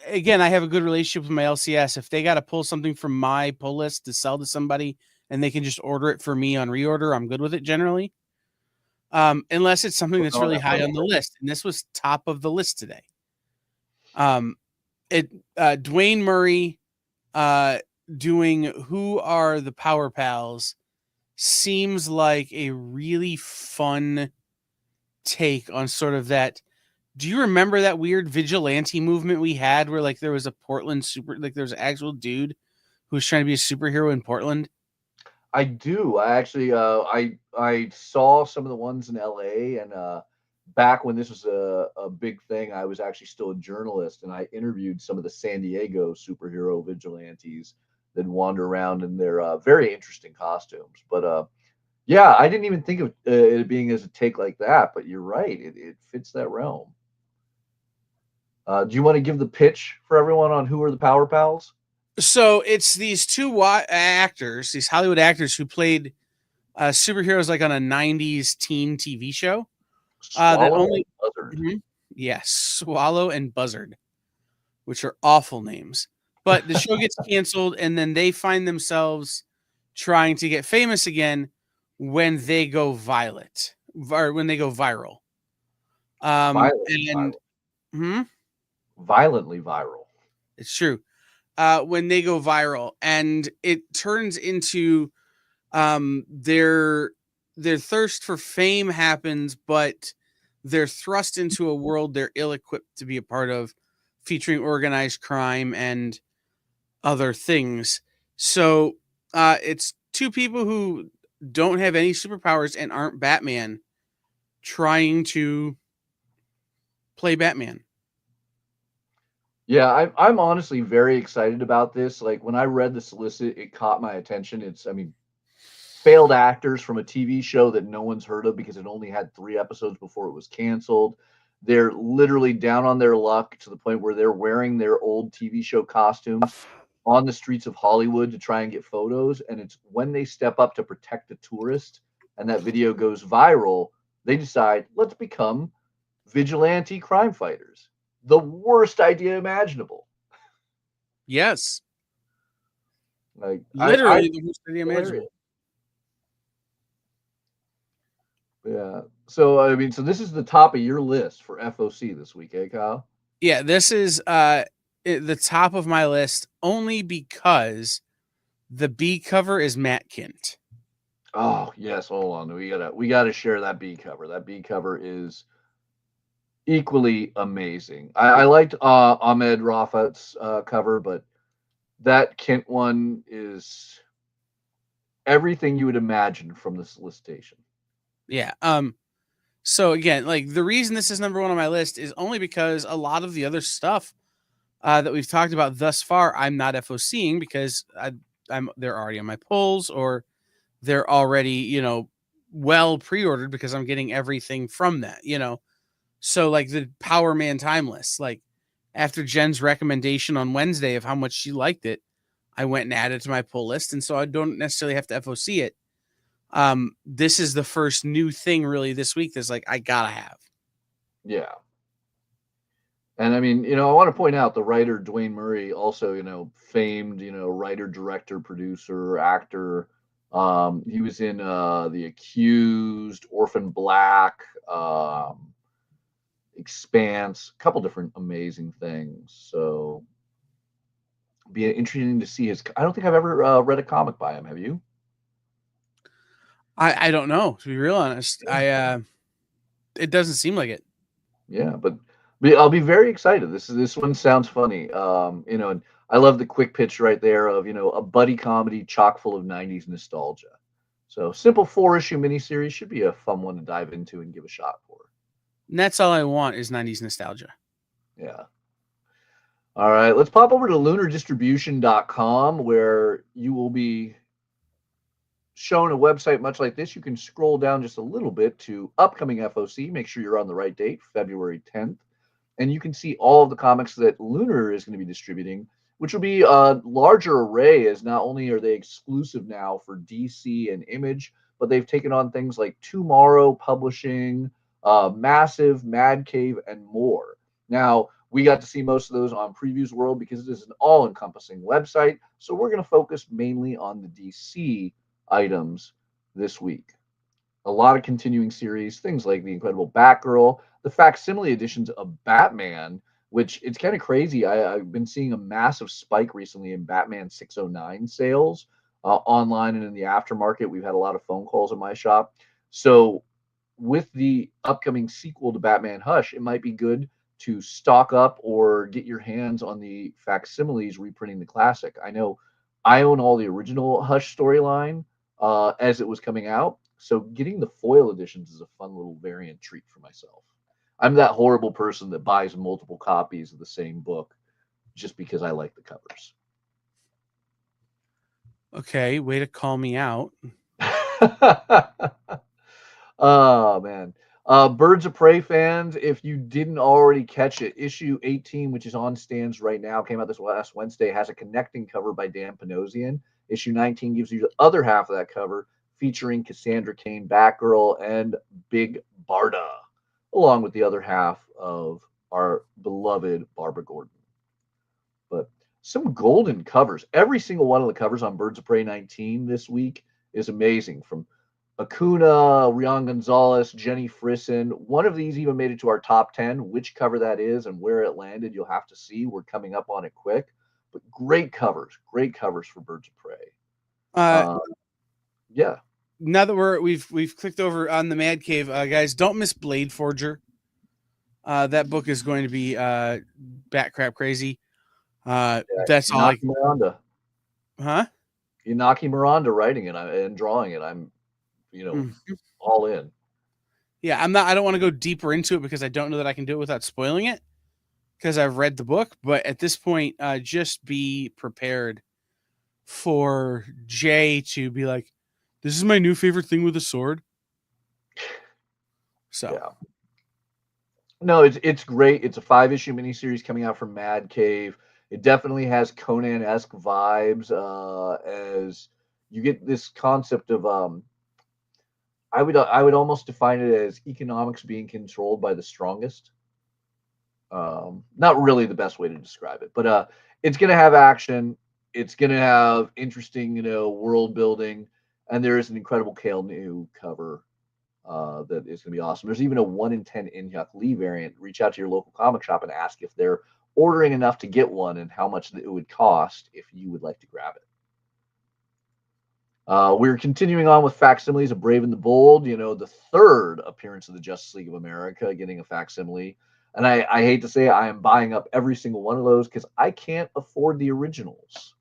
again, I have a good relationship with my LCS. If they got to pull something from my pull list to sell to somebody and they can just order it for me on reorder, I'm good with it generally. Unless it's something that's really high on the list. And this was top of the list today. Dwayne Murray doing Who Are the Power Pals seems like a really fun take on sort of that. Do you remember that weird vigilante movement we had where there was a Portland there was an actual dude who was trying to be a superhero in Portland? I do. I actually I saw some of the ones in LA, and back when this was a big thing, I was actually still a journalist, and I interviewed some of the San Diego superhero vigilantes that wander around in their very interesting costumes. But yeah, I didn't even think of it being as a take like that, but you're right. It fits that realm. Do you want to give the pitch for everyone on Who Are the Power Pals? So it's these two actors, these Hollywood actors who played superheroes on a 90s teen TV show. Swallow and Buzzard. Yes, Swallow and Buzzard, which are awful names. But the show gets canceled, and then they find themselves trying to get famous again when they go viral. Violently viral. It's true. When they go viral, and it turns into their thirst for fame happens, but they're thrust into a world they're ill-equipped to be a part of, featuring organized crime and other things. So it's two people who don't have any superpowers and aren't Batman trying to play Batman. Yeah, I'm honestly very excited about this. When I read the solicit, it caught my attention. Failed actors from a TV show that no one's heard of because it only had 3 episodes before it was canceled. They're literally down on their luck to the point where they're wearing their old TV show costumes on the streets of Hollywood to try and get photos. And it's when they step up to protect a tourist and that video goes viral, they decide, let's become vigilante crime fighters. The worst idea imaginable. Yes. Literally the worst idea imaginable. Yeah. So, so this is the top of your list for FOC this week, Kyle? Yeah, this is the top of my list only because the B cover is Matt Kint. Oh, yes. Hold on. We gotta share that B cover. That B cover is equally amazing. I liked Ahmed Rafat's cover, but that Kint one is everything you would imagine from the solicitation. Yeah. So again, the reason this is number 1 on my list is only because a lot of the other stuff that we've talked about thus far, I'm not FOCing because they're already on my polls, or they're already, well pre-ordered because I'm getting everything from that, So the Power Man Timeless, after Jen's recommendation on Wednesday of how much she liked it, I went and added it to my pull list. And so I don't necessarily have to FOC it. This is the first new thing really this week that's I gotta have. Yeah. And I want to point out the writer Dwayne Murray, also, famed, writer, director, producer, actor. He was in The Accused, Orphan Black, Expanse, a couple different amazing things. So be interesting to see his. I don't think I've ever read a comic by him. Have you? I don't know, to be real honest. It doesn't seem like it. Yeah, but I'll be very excited. This one sounds funny. And I love the quick pitch right there of a buddy comedy chock full of 90s nostalgia. So simple 4-issue miniseries should be a fun one to dive into and give a shot for. And that's all I want is 90s nostalgia. Yeah. All right, let's pop over to lunardistribution.com where you will be shown a website much like this. You can scroll down just a little bit to upcoming FOC. Make sure you're on the right date, February 10th. And you can see all of the comics that Lunar is going to be distributing, which will be a larger array, as not only are they exclusive now for DC and Image, but they've taken on things like Tomorrow Publishing, Massive, Mad Cave, and more. Now, we got to see most of those on Previews World because it is an all-encompassing website, so we're going to focus mainly on the DC items this week. A lot of continuing series, things like the Incredible Batgirl, the facsimile editions of Batman, which it's kind of crazy. I've been seeing a massive spike recently in Batman 609 sales online and in the aftermarket. We've had a lot of phone calls in my shop. So with the upcoming sequel to Batman Hush, it might be good to stock up or get your hands on the facsimiles reprinting the classic. I know I own all the original Hush storyline as it was coming out. So getting the foil editions is a fun little variant treat for myself. I'm that horrible person that buys multiple copies of the same book just because I like the covers. Okay, way to call me out. Oh, man. Birds of Prey fans, if you didn't already catch it, issue 18, which is on stands right now, came out this last Wednesday, has a connecting cover by Dan Panosian. Issue 19 gives you the other half of that cover, featuring Cassandra Cain, Batgirl, and Big Barda, along with the other half of our beloved Barbara Gordon. But some golden covers. Every single one of the covers on Birds of Prey 19 this week is amazing. From Acuna, Rian Gonzalez, Jenny Frisson. One of these even made it to our top 10. Which cover that is and where it landed, you'll have to see. We're coming up on it quick. But great covers for Birds of Prey. Yeah. Now that we've clicked over on the Mad Cave, guys, don't miss Blade Forger. That book is going to be bat crap crazy. That's all. Miranda. Huh? Inaki Miranda writing it and drawing it. I'm, all in. Yeah, I don't want to go deeper into it because I don't know that I can do it without spoiling it because I've read the book. But at this point, just be prepared for Jay to be like, "This is my new favorite thing with a sword." So, yeah. No, it's great. It's a 5-issue miniseries coming out from Mad Cave. It definitely has Conan-esque vibes as you get this concept of I would almost define it as economics being controlled by the strongest. Not really the best way to describe it, but it's going to have action. It's going to have interesting, world building, and there is an incredible Cale New cover that is going to be awesome. There's even a 1 in 10 Inhyuk Lee variant. Reach out to your local comic shop and ask if they're ordering enough to get one and how much it would cost if you would like to grab it. We're continuing on with facsimiles of Brave and the Bold, the third appearance of the Justice League of America getting a facsimile. And I hate to say it, I am buying up every single one of those because I can't afford the originals.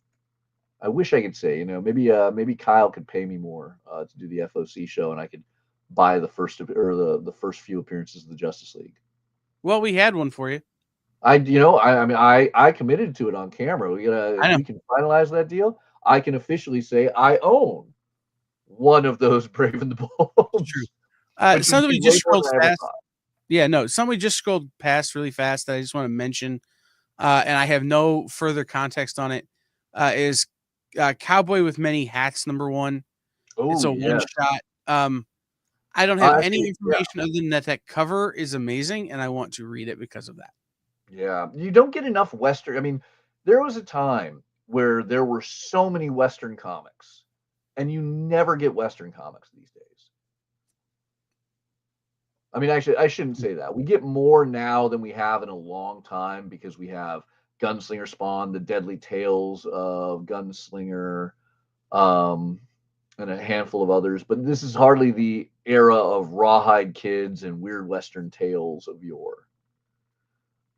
I wish I could say, maybe Kyle could pay me more to do the FOC show and I could buy the first few appearances of the Justice League. Well, we had one for you. I committed to it on camera. If we can finalize that deal, I can officially say I own one of those Brave and the Bold. True. Somebody just scrolled past. Yeah, no, somebody just scrolled past really fast that I just want to mention, and I have no further context on it. Is Cowboy with Many Hats #1? It's a one-shot. I don't have any information other than that cover is amazing, and I want to read it because of that. Yeah, you don't get enough Western. I mean, there was a time where there were so many Western comics, and you never get Western comics these days. I mean, actually, I shouldn't say that. We get more now than we have in a long time because we have Gunslinger Spawn, the Deadly Tales of Gunslinger, and a handful of others. But this is hardly the era of Rawhide Kids and Weird Western Tales of yore.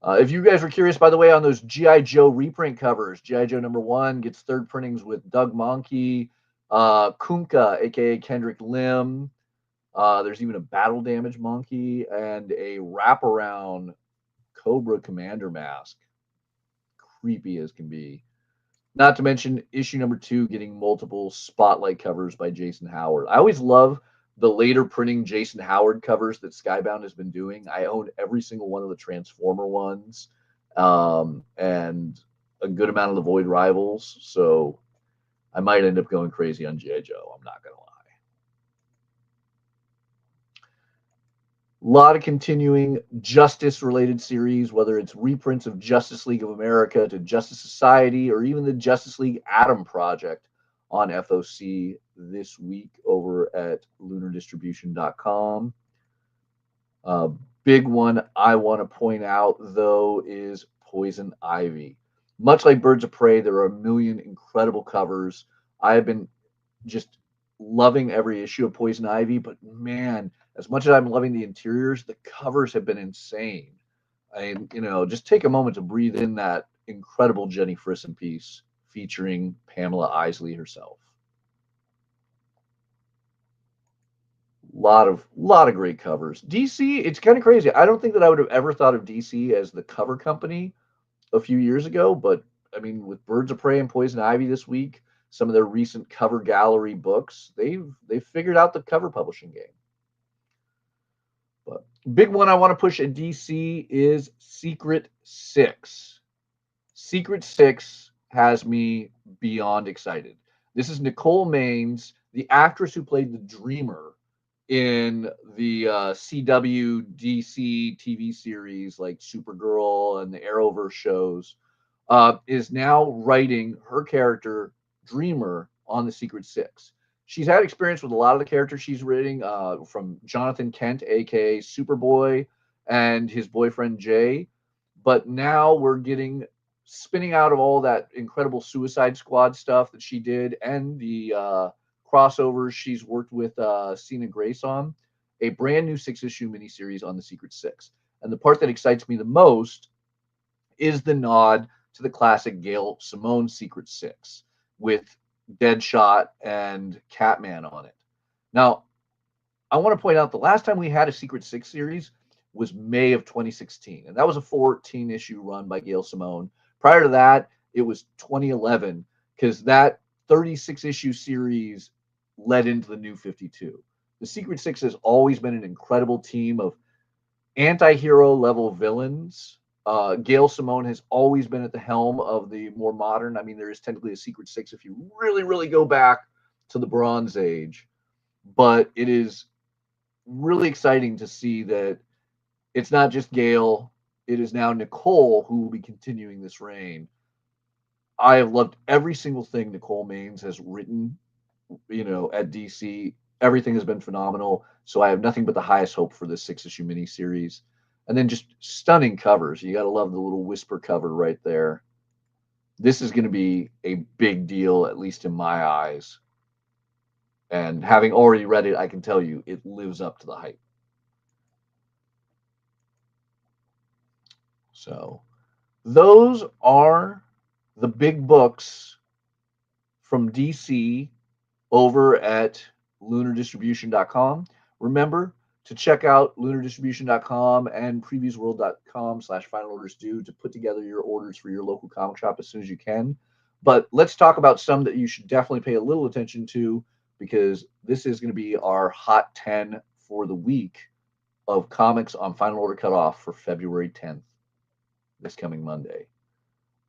If you guys were curious, by the way, on those G.I. Joe reprint covers, G.I. Joe #1 gets third printings with Doug Monkey, Kunkka, aka Kendrick Lim. There's even a battle damage monkey and a wraparound Cobra Commander mask. Creepy as can be. Not to mention issue number 2 getting multiple spotlight covers by Jason Howard. I always love the later printing Jason Howard covers that Skybound has been doing. I own every single one of the Transformer ones, and a good amount of the Void Rivals. So I might end up going crazy on G.I. Joe. I'm not going to lie. A lot of continuing Justice-related series, whether it's reprints of Justice League of America to Justice Society or even the Justice League Atom Project on FOC this week over at lunardistribution.com. Big one I want to point out, though, is Poison Ivy. Much like Birds of Prey, there are a million incredible covers. I have been just loving every issue of Poison Ivy, but man, as much as I'm loving the interiors, the covers have been insane. Just take a moment to breathe in that incredible Jenny Frison piece featuring Pamela Isley herself. Lot of great covers. DC, it's kind of crazy. I don't think that I would have ever thought of DC as the cover company a few years ago, but I mean, with Birds of Prey and Poison Ivy this week, some of their recent cover gallery books, they've figured out the cover publishing game. But big one I want to push at DC is Secret 6. Secret 6 has me beyond excited. This is Nicole Maines, the actress who played the Dreamer in the CW DC TV series like Supergirl and the Arrowverse shows, is now writing her character Dreamer on the Secret 6. She's had experience with a lot of the characters she's writing, from Jonathan Kent, aka Superboy, and his boyfriend Jay. But now we're spinning out of all that incredible Suicide Squad stuff that she did and the crossovers she's worked with Cena Grace on, a brand new 6-issue miniseries on the Secret 6. And the part that excites me the most is the nod to the classic Gail Simone Secret 6 with Deadshot and Catman on it. Now, I want to point out the last time we had a Secret 6 series was May of 2016, and that was a 14-issue run by Gail Simone. Prior to that, it was 2011, because that 36-issue series led into the New 52. The Secret 6 has always been an incredible team of anti-hero level villains. Gail Simone has always been at the helm of the more modern. I mean, there is technically a Secret 6 if you really, really go back to the Bronze Age. But it is really exciting to see that it's not just Gail. It is now Nicole who will be continuing this reign. I have loved every single thing Nicole Maines has written, at DC. Everything has been phenomenal. So I have nothing but the highest hope for this 6-issue miniseries. And then just stunning covers. You got to love the little Whisper cover right there. This is going to be a big deal, at least in my eyes. And having already read it, I can tell you it lives up to the hype. So those are the big books from DC over at lunardistribution.com. Remember to check out lunardistribution.com and previewsworld.com/finalordersdue to put together your orders for your local comic shop as soon as you can. But let's talk about some that you should definitely pay a little attention to, because this is going to be our hot 10 for the week of comics on Final Order Cutoff for February 10th, this coming Monday.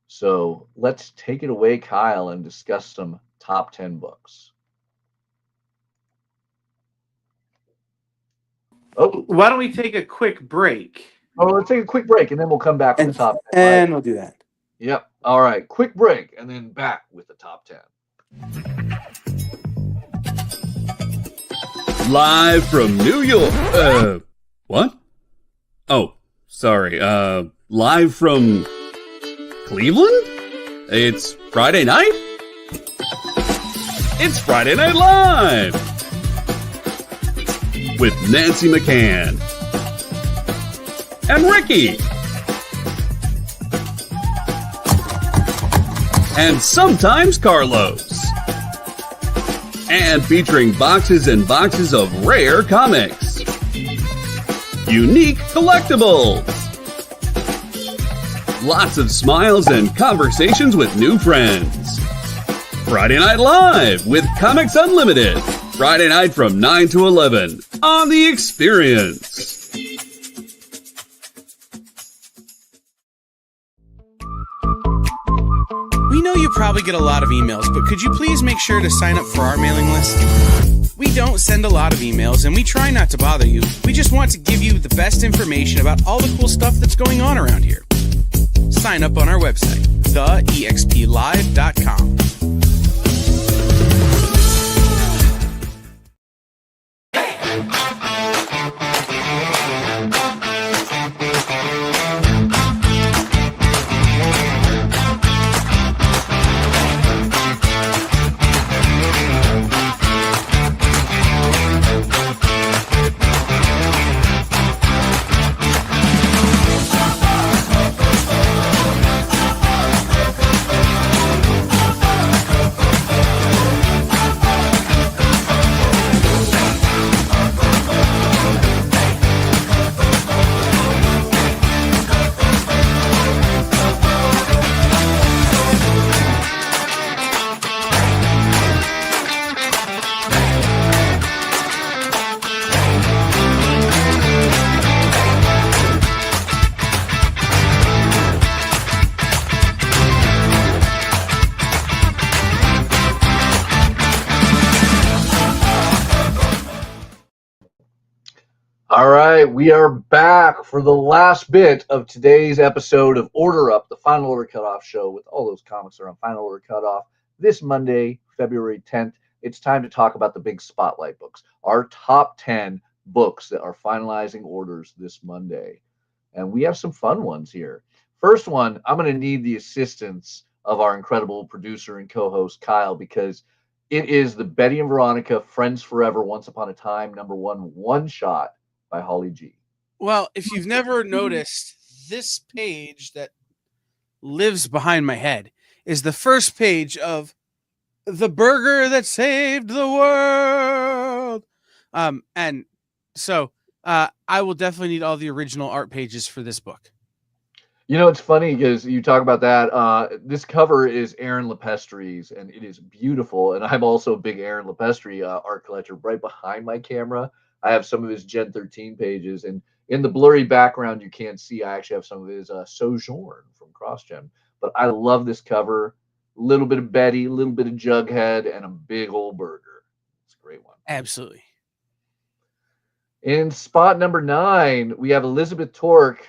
So let's take it away, Kyle, and discuss some top 10 books. Oh, why don't we take a quick break? Oh, let's take a quick break, and then we'll come back with the top 10. And we'll do that. Yep. All right. Quick break, and then back with the top 10. Live from New York. What? Oh, sorry. Live from Cleveland? It's Friday night? It's Friday Night Live! With Nancy McCann. And Ricky. And sometimes Carlos. and featuring boxes and boxes of rare comics. Unique collectibles. Lots of smiles and conversations with new friends. Friday Night Live with Comics Unlimited. Friday night from 9 to 11 on The Experience. We know you probably get a lot of emails, but could you please make sure to sign up for our mailing list? We don't send a lot of emails, and we try not to bother you. We just want to give you the best information about all the cool stuff that's going on around here. Sign up on our website, theexplive.com. All right, we are back for the last bit of today's episode of Order Up, the Final Order Cutoff show with all those comics that are on Final Order Cutoff. This Monday, February 10th, it's time to talk about the big spotlight books, our top 10 books that are finalizing orders this Monday. And we have some fun ones here. First one, I'm going to need the assistance of our incredible producer and co-host Kyle, because it is the Betty and Veronica Friends Forever Once Upon a Time #1 one-shot by Holly G. Well, if you've never noticed, this page that lives behind my head is the first page of The Burger That Saved the World. And so I will definitely need all the original art pages for this book. You know, it's funny because you talk about that. This cover is Aaron Lepestre's, and it is beautiful. And I'm also a big Aaron Lepestre art collector. Right behind my camera, I have some of his Gen 13 pages. And in the blurry background, you can't see, I actually have some of his Sojourn from CrossGen. But I love this cover. A little bit of Betty, a little bit of Jughead, and a big old burger. It's a great one. Absolutely. In spot number 9, we have Elizabeth Torque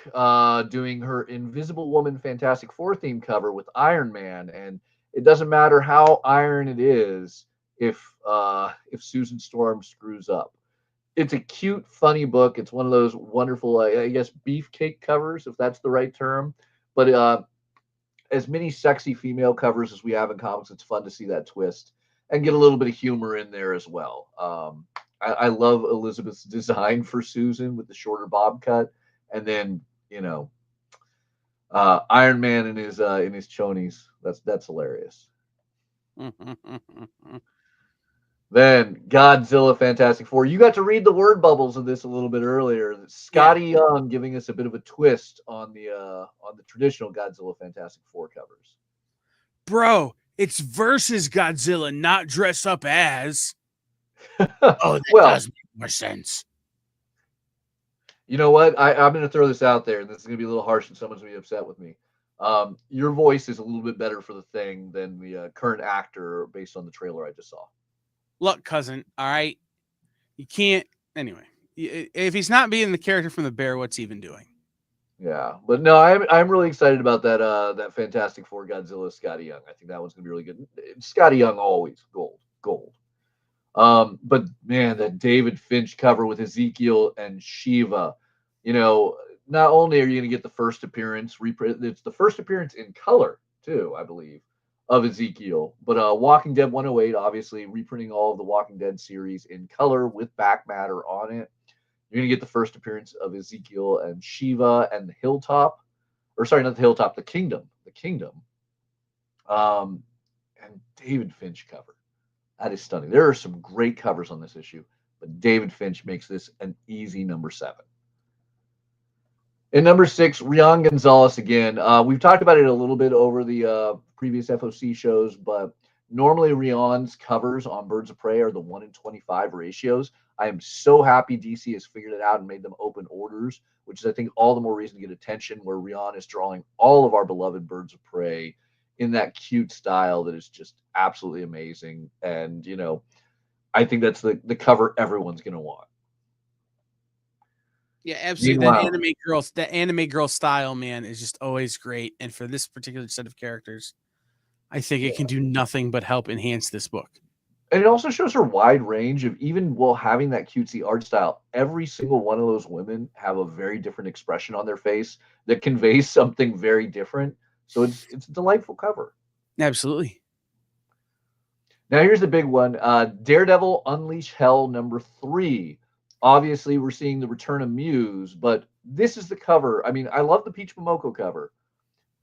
doing her Invisible Woman Fantastic Four theme cover with Iron Man, and it doesn't matter how iron it is if Susan Storm screws up. It's a cute, funny book. It's one of those wonderful, I guess, beefcake covers, if that's the right term. But as many sexy female covers as we have in comics, it's fun to see that twist and get a little bit of humor in there as well. I love Elizabeth's design for Susan with the shorter bob cut, and then Iron Man in his chonies. That's hilarious. Then Godzilla Fantastic Four. You got to read the word bubbles of this a little bit earlier. Scotty Young giving us a bit of a twist on the traditional Godzilla Fantastic Four covers. Bro, it's versus Godzilla, not dress up as. Oh, that does make more sense. You know what? I'm going to throw this out there, and this is going to be a little harsh, and someone's going to be upset with me. Your voice is a little bit better for the Thing than the current actor based on the trailer I just saw. Look, cousin, all right? You can't... Anyway, if he's not being the character from The Bear, what's he even doing? Yeah, but no, I'm really excited about that Fantastic Four Godzilla Scotty Young. I think that one's going to be really good. Scotty Young always gold. But man, that David Finch cover with Ezekiel and Shiva, not only are you going to get the first appearance, it's the first appearance in color too, I believe, of Ezekiel. But Walking Dead 108, obviously reprinting all of the Walking Dead series in color with back matter on it. You're going to get the first appearance of Ezekiel and Shiva and the Hilltop, or sorry, not the Hilltop, the Kingdom. And David Finch cover. That is stunning. There are some great covers on this issue, but David Finch makes this an easy number 7. In number 6, Rian Gonzalez again. We've talked about it a little bit over the previous FOC shows, but normally Rian's covers on Birds of Prey are the 1 in 25 ratios. I am so happy DC has figured it out and made them open orders, which is, I think, all the more reason to get attention, where Rian is drawing all of our beloved Birds of Prey in that cute style that is just absolutely amazing. And, you know, I think that's the cover everyone's going to want. Yeah, absolutely. Meanwhile, That anime girl style, man, is just always great. And for this particular set of characters, I think it can do nothing but help enhance this book. And it also shows her wide range of, even while having that cutesy art style, every single one of those women have a very different expression on their face that conveys something very different. So it's a delightful cover. Absolutely. Now here's the big one. Daredevil Unleash Hell number 3. Obviously, we're seeing the return of Muse, but this is the cover. I mean, I love the Peach Momoko cover.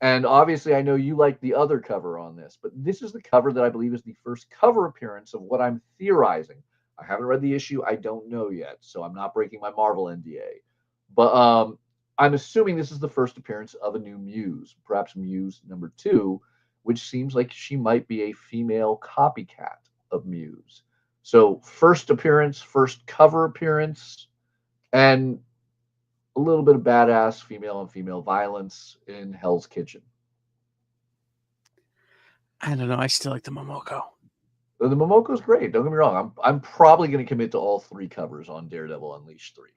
And obviously, I know you like the other cover on this, but this is the cover that I believe is the first cover appearance of what I'm theorizing. I haven't read the issue. I don't know yet, so I'm not breaking my Marvel NDA. But I'm assuming this is the first appearance of a new Muse, perhaps Muse number 2, which seems like she might be a female copycat of Muse. So first appearance, first cover appearance, and a little bit of badass female on female violence in Hell's Kitchen. I don't know. I still like the Momoko. The Momoko's great. Don't get me wrong. I'm probably going to commit to all 3 covers on Daredevil Unleashed 3.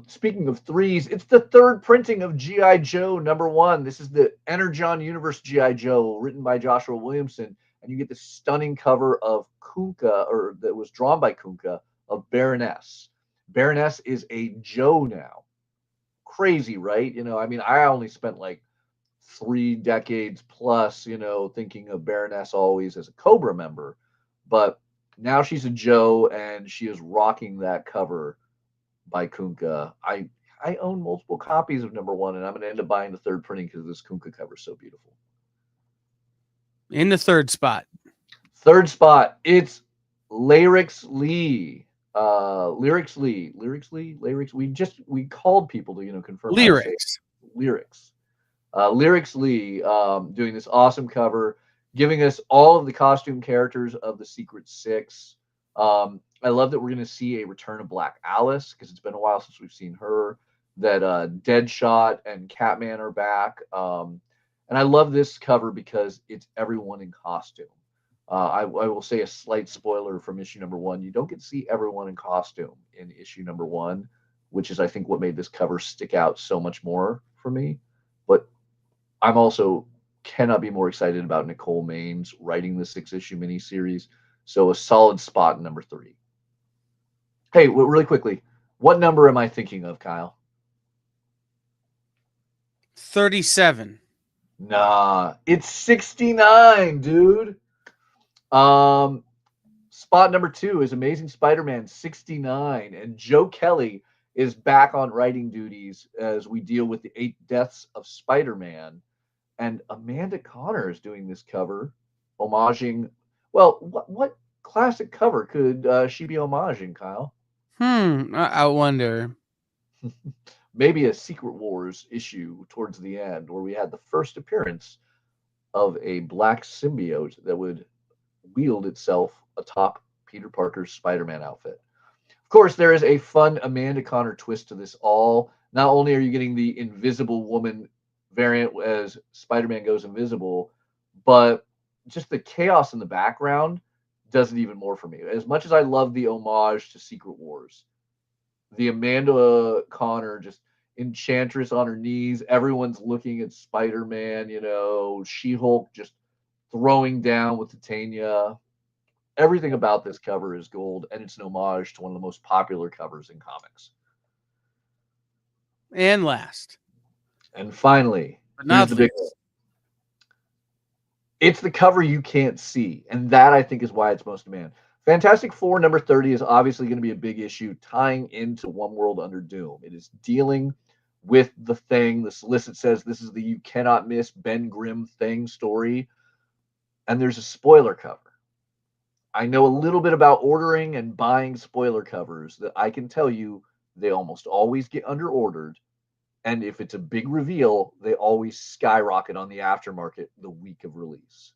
Speaking of 3s, it's the 3rd printing of G.I. Joe number 1. This is the Energon Universe G.I. Joe, written by Joshua Williamson. And you get this stunning cover of Kunkka, or that was drawn by Kunkka, of Baroness. Baroness is a Joe now. Crazy, right? You know, I mean, I only spent like 3 decades plus, you know, thinking of Baroness always as a Cobra member. But now she's a Joe, and she is rocking that cover by Kunkka. I own multiple copies of number 1, and I'm going to end up buying the 3rd printing because this Kunkka cover is so beautiful. In the 3rd spot. 3rd spot, it's Lyrics Lee. Lyrics Lee. We called people to, you know, confirm. Lyrics. Lyrics Lee doing this awesome cover, giving us all of the costume characters of the Secret Six. I love that we're going to see a return of Black Alice, because it's been a while since we've seen her. That Deadshot and Catman are back. And I love this cover because it's everyone in costume. I will say a slight spoiler from issue number 1. You don't get to see everyone in costume in issue number 1, which is, I think, what made this cover stick out so much more for me. But I'm also cannot be more excited about Nicole Maines writing the 6-issue miniseries. So a solid spot in number 3. Hey, really quickly, what number am I thinking of, Kyle? 37. Nah, it's 69, dude. Spot number 2 is Amazing Spider-Man 69, and Joe Kelly is back on writing duties as we deal with the 8 deaths of Spider-Man. And Amanda Conner is doing this cover, homaging. Well, what classic cover could she be homaging, Kyle? I wonder. Maybe a Secret Wars issue towards the end, where we had the first appearance of a black symbiote that would wield itself atop Peter Parker's Spider-Man outfit. Of course, there is a fun Amanda Conner twist to this all. Not only are you getting the Invisible Woman variant as Spider-Man goes invisible, but just the chaos in the background does it even more for me. As much as I love the homage to Secret Wars, the Amanda Conner, just Enchantress on her knees, everyone's looking at Spider-Man, you know, She-Hulk just throwing down with Titania. Everything about this cover is gold, and it's an homage to one of the most popular covers in comics. And last. And finally, here's the big one. It's the cover you can't see, and that, I think, is why it's most demand. Fantastic Four number 30 is obviously going to be a big issue tying into One World Under Doom. It is dealing with the Thing. The solicit says this is the you cannot miss Ben Grimm Thing story. And there's a spoiler cover. I know a little bit about ordering and buying spoiler covers that I can tell you they almost always get under ordered. And if it's a big reveal, they always skyrocket on the aftermarket the week of release.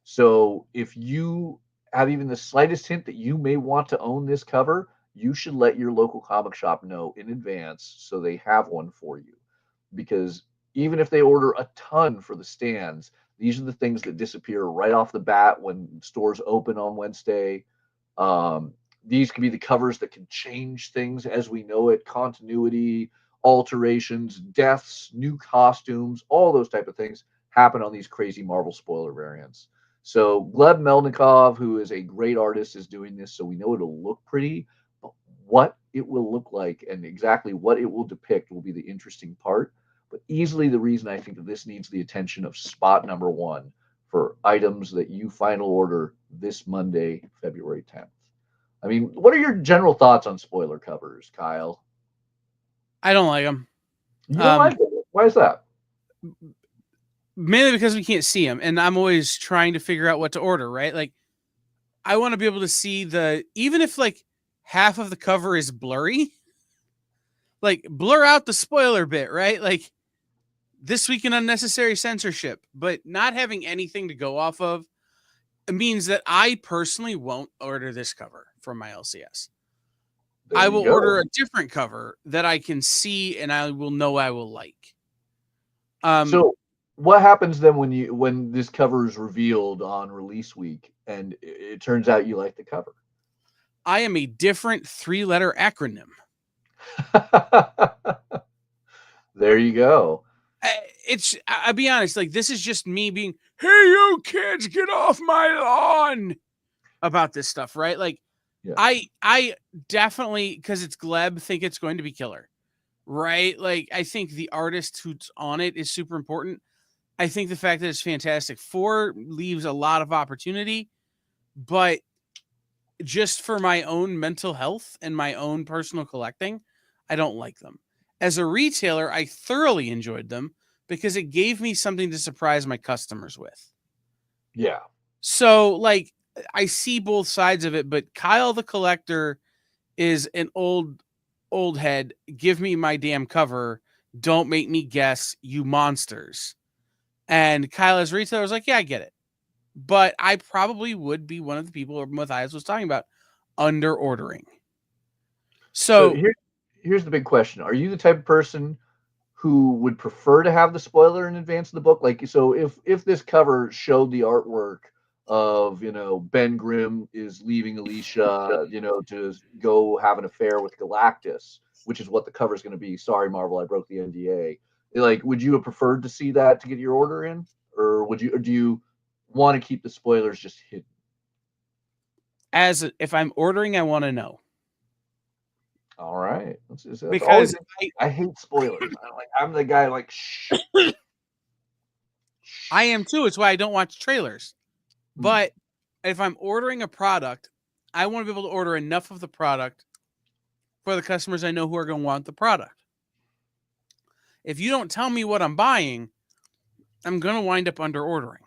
So if you have even the slightest hint that you may want to own this cover, you should let your local comic shop know in advance so they have one for you. Because even if they order a ton for the stands, these are the things that disappear right off the bat when stores open on Wednesday. These can be the covers that can change things as we know it, continuity, alterations, deaths, new costumes, all those type of things happen on these crazy Marvel spoiler variants. So Gleb Melnikov, who is a great artist, is doing this, so we know it'll look pretty, but what it will look like and exactly what it will depict will be the interesting part. But easily the reason I think that this needs the attention of spot number one for items that you final order this Monday, February 10th. I mean, what are your general thoughts on spoiler covers, Kyle? I don't like them. You don't like them? Why is that? Mainly because we can't see them, and I'm always trying to figure out what to order, right? Like, I want to be able to see even if like half of the cover is blurry, like blur out the spoiler bit, right? Like this week in unnecessary censorship, but not having anything to go off of means that I personally won't order this cover from my LCS. I will order a different cover that I can see and I will know I will like. So what happens then when this cover is revealed on release week and it turns out you like the cover? I am a different 3-letter acronym. There you go. I'll be honest, like this is just me being, hey, you kids, get off my lawn about this stuff, right? Like, yeah. I definitely, because it's Gleb, think it's going to be killer, right? Like, I think the artist who's on it is super important. I think the fact that it's Fantastic Four leaves a lot of opportunity, but just for my own mental health and my own personal collecting, I don't like them. As a retailer, I thoroughly enjoyed them because it gave me something to surprise my customers with. Yeah. So, like, I see both sides of it, but Kyle the collector is an old head. Give me my damn cover. Don't make me guess, you monsters. And Kyle as retailer was like, yeah, I get it. But I probably would be one of the people Mathias was talking about, under ordering. So here's the big question. Are you the type of person who would prefer to have the spoiler in advance of the book? Like, so if this cover showed the artwork of, Ben Grimm is leaving Alicia, to go have an affair with Galactus, which is what the cover is going to be. Sorry, Marvel, I broke the NDA. Like, would you have preferred to see that to get your order in? Or do you want to keep the spoilers just hidden? If I'm ordering, I want to know. All right. Because I hate spoilers. I'm the guy like, shh. I am too. It's why I don't watch trailers. But if I'm ordering a product, I want to be able to order enough of the product for the customers I know who are going to want the product. If you don't tell me what I'm buying, I'm going to wind up under ordering.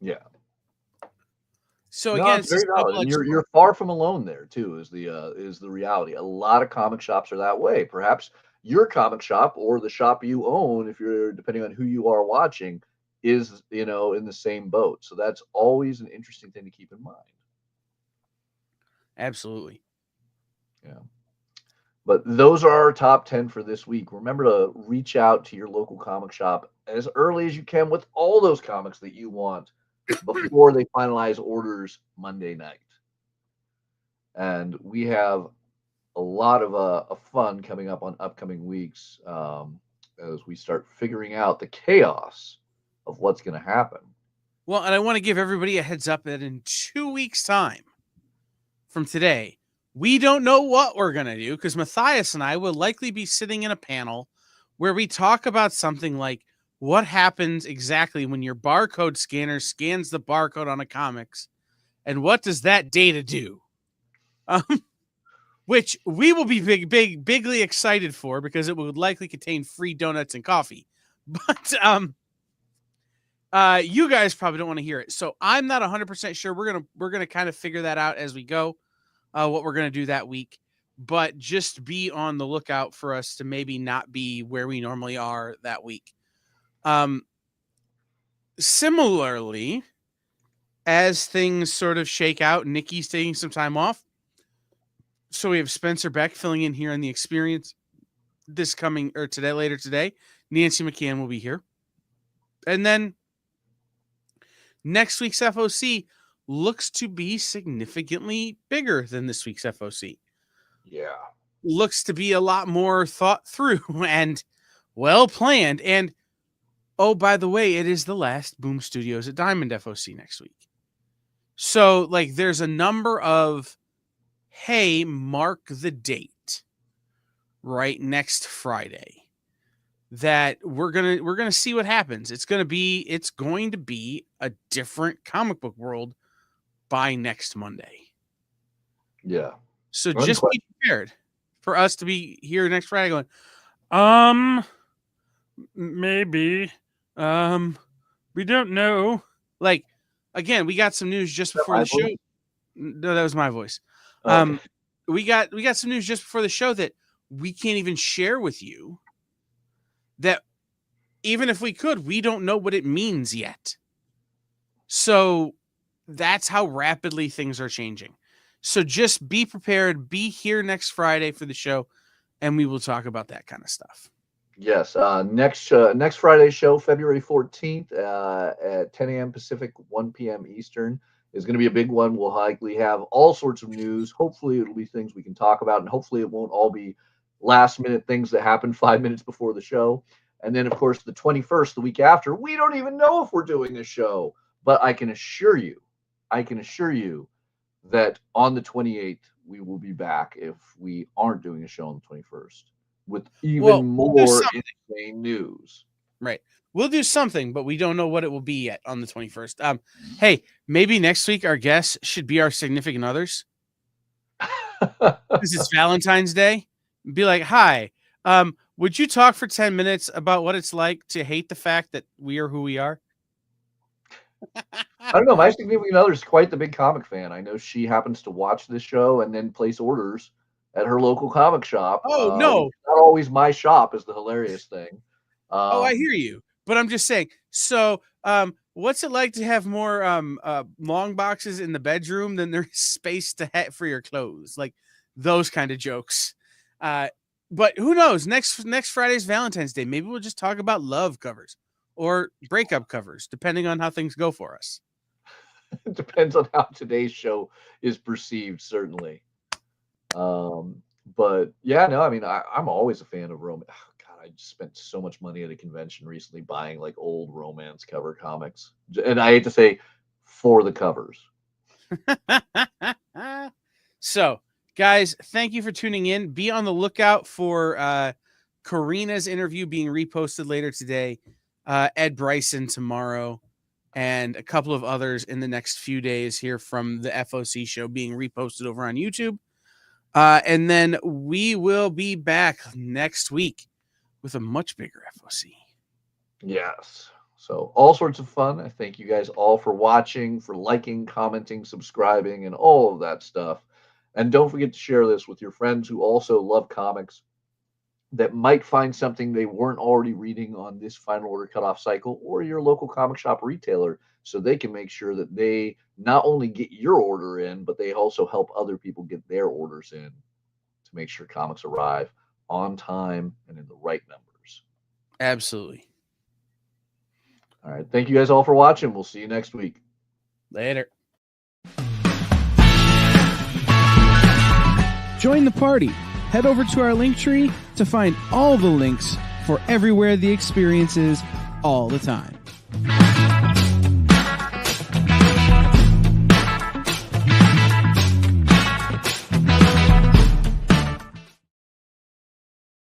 Yeah. So again, it's very valid. And you're far from alone there too. Is the reality? A lot of comic shops are that way. Perhaps your comic shop or the shop you own, if you're depending on who you are watching, is in the same boat. So that's always an interesting thing to keep in mind. Absolutely. Yeah. But those are our top 10 for this week. Remember to reach out to your local comic shop as early as you can with all those comics that you want before they finalize orders Monday night. And we have a lot of fun coming up on upcoming weeks as we start figuring out the chaos of what's going to happen. Well, and I want to give everybody a heads up that in 2 weeks' time from today, we don't know what we're going to do because Mathias and I will likely be sitting in a panel where we talk about something like what happens exactly when your barcode scanner scans the barcode on a comics and what does that data do? Which we will be bigly excited for because it would likely contain free donuts and coffee. But You guys probably don't want to hear it, so I'm not 100% sure. We're gonna kind of figure that out as we go. What we're gonna do that week, but just be on the lookout for us to maybe not be where we normally are that week. Similarly, as things sort of shake out, Nikki's taking some time off, so we have Spencer Beck filling in here on the experience. Later today, Nancy McCann will be here, and then next week's FOC looks to be significantly bigger than this week's FOC. Yeah. Looks to be a lot more thought through and well planned. And, oh, by the way, it is the last Boom Studios at Diamond FOC next week. So, like, there's a number of, hey, mark the date right next Friday that we're gonna see what happens. It's going to be a different comic book world by next Monday. Yeah. So just be prepared for us to be here next Friday going, maybe, we don't know. Like, again, we got some news just before the show. No, that was my voice. Okay. We got some news just before the show that we can't even share with you, that even if we could, we don't know what it means yet. So that's how rapidly things are changing. So just be prepared. Be here next Friday for the show, and we will talk about that kind of stuff. Yes. Next Friday's show, February 14th at 10 a.m. Pacific, 1 p.m. Eastern, is going to be a big one. We'll likely have all sorts of news. Hopefully it'll be things we can talk about, and hopefully it won't all be last-minute things that happen 5 minutes before the show. And then, of course, the 21st, the week after, we don't even know if we're doing a show. But I can assure you that on the 28th, we will be back if we aren't doing a show on the 21st with even more insane news. Right. We'll do something, but we don't know what it will be yet on the 21st. Hey, maybe next week our guests should be our significant others. This is Valentine's Day. Be like, hi, would you talk for 10 minutes about what it's like to hate the fact that we are who we are? I don't know. My significant other is quite the big comic fan. I know she happens to watch this show and then place orders at her local comic shop. Oh, no. Not always my shop is the hilarious thing. I hear you. But I'm just saying, so what's it like to have more long boxes in the bedroom than there's space for your clothes? Like those kind of jokes. But who knows? Next Friday's Valentine's Day. Maybe we'll just talk about love covers or breakup covers, depending on how things go for us. It depends on how today's show is perceived, certainly. But yeah, no, I mean, I'm always a fan of romance. Oh, God, I just spent so much money at a convention recently buying like old romance cover comics. And I hate to say, for the covers. So, guys, thank you for tuning in. Be on the lookout for Karina's interview being reposted later today, Ed Bryson tomorrow, and a couple of others in the next few days here from the FOC show being reposted over on YouTube. And then we will be back next week with a much bigger FOC. Yes. So all sorts of fun. I thank you guys all for watching, for liking, commenting, subscribing, and all of that stuff. And don't forget to share this with your friends who also love comics that might find something they weren't already reading on this Final Order Cutoff cycle, or your local comic shop retailer, so they can make sure that they not only get your order in, but they also help other people get their orders in to make sure comics arrive on time and in the right numbers. Absolutely. All right. Thank you guys all for watching. We'll see you next week. Later. Join the party. Head over to our link tree to find all the links for everywhere the experience is all the time.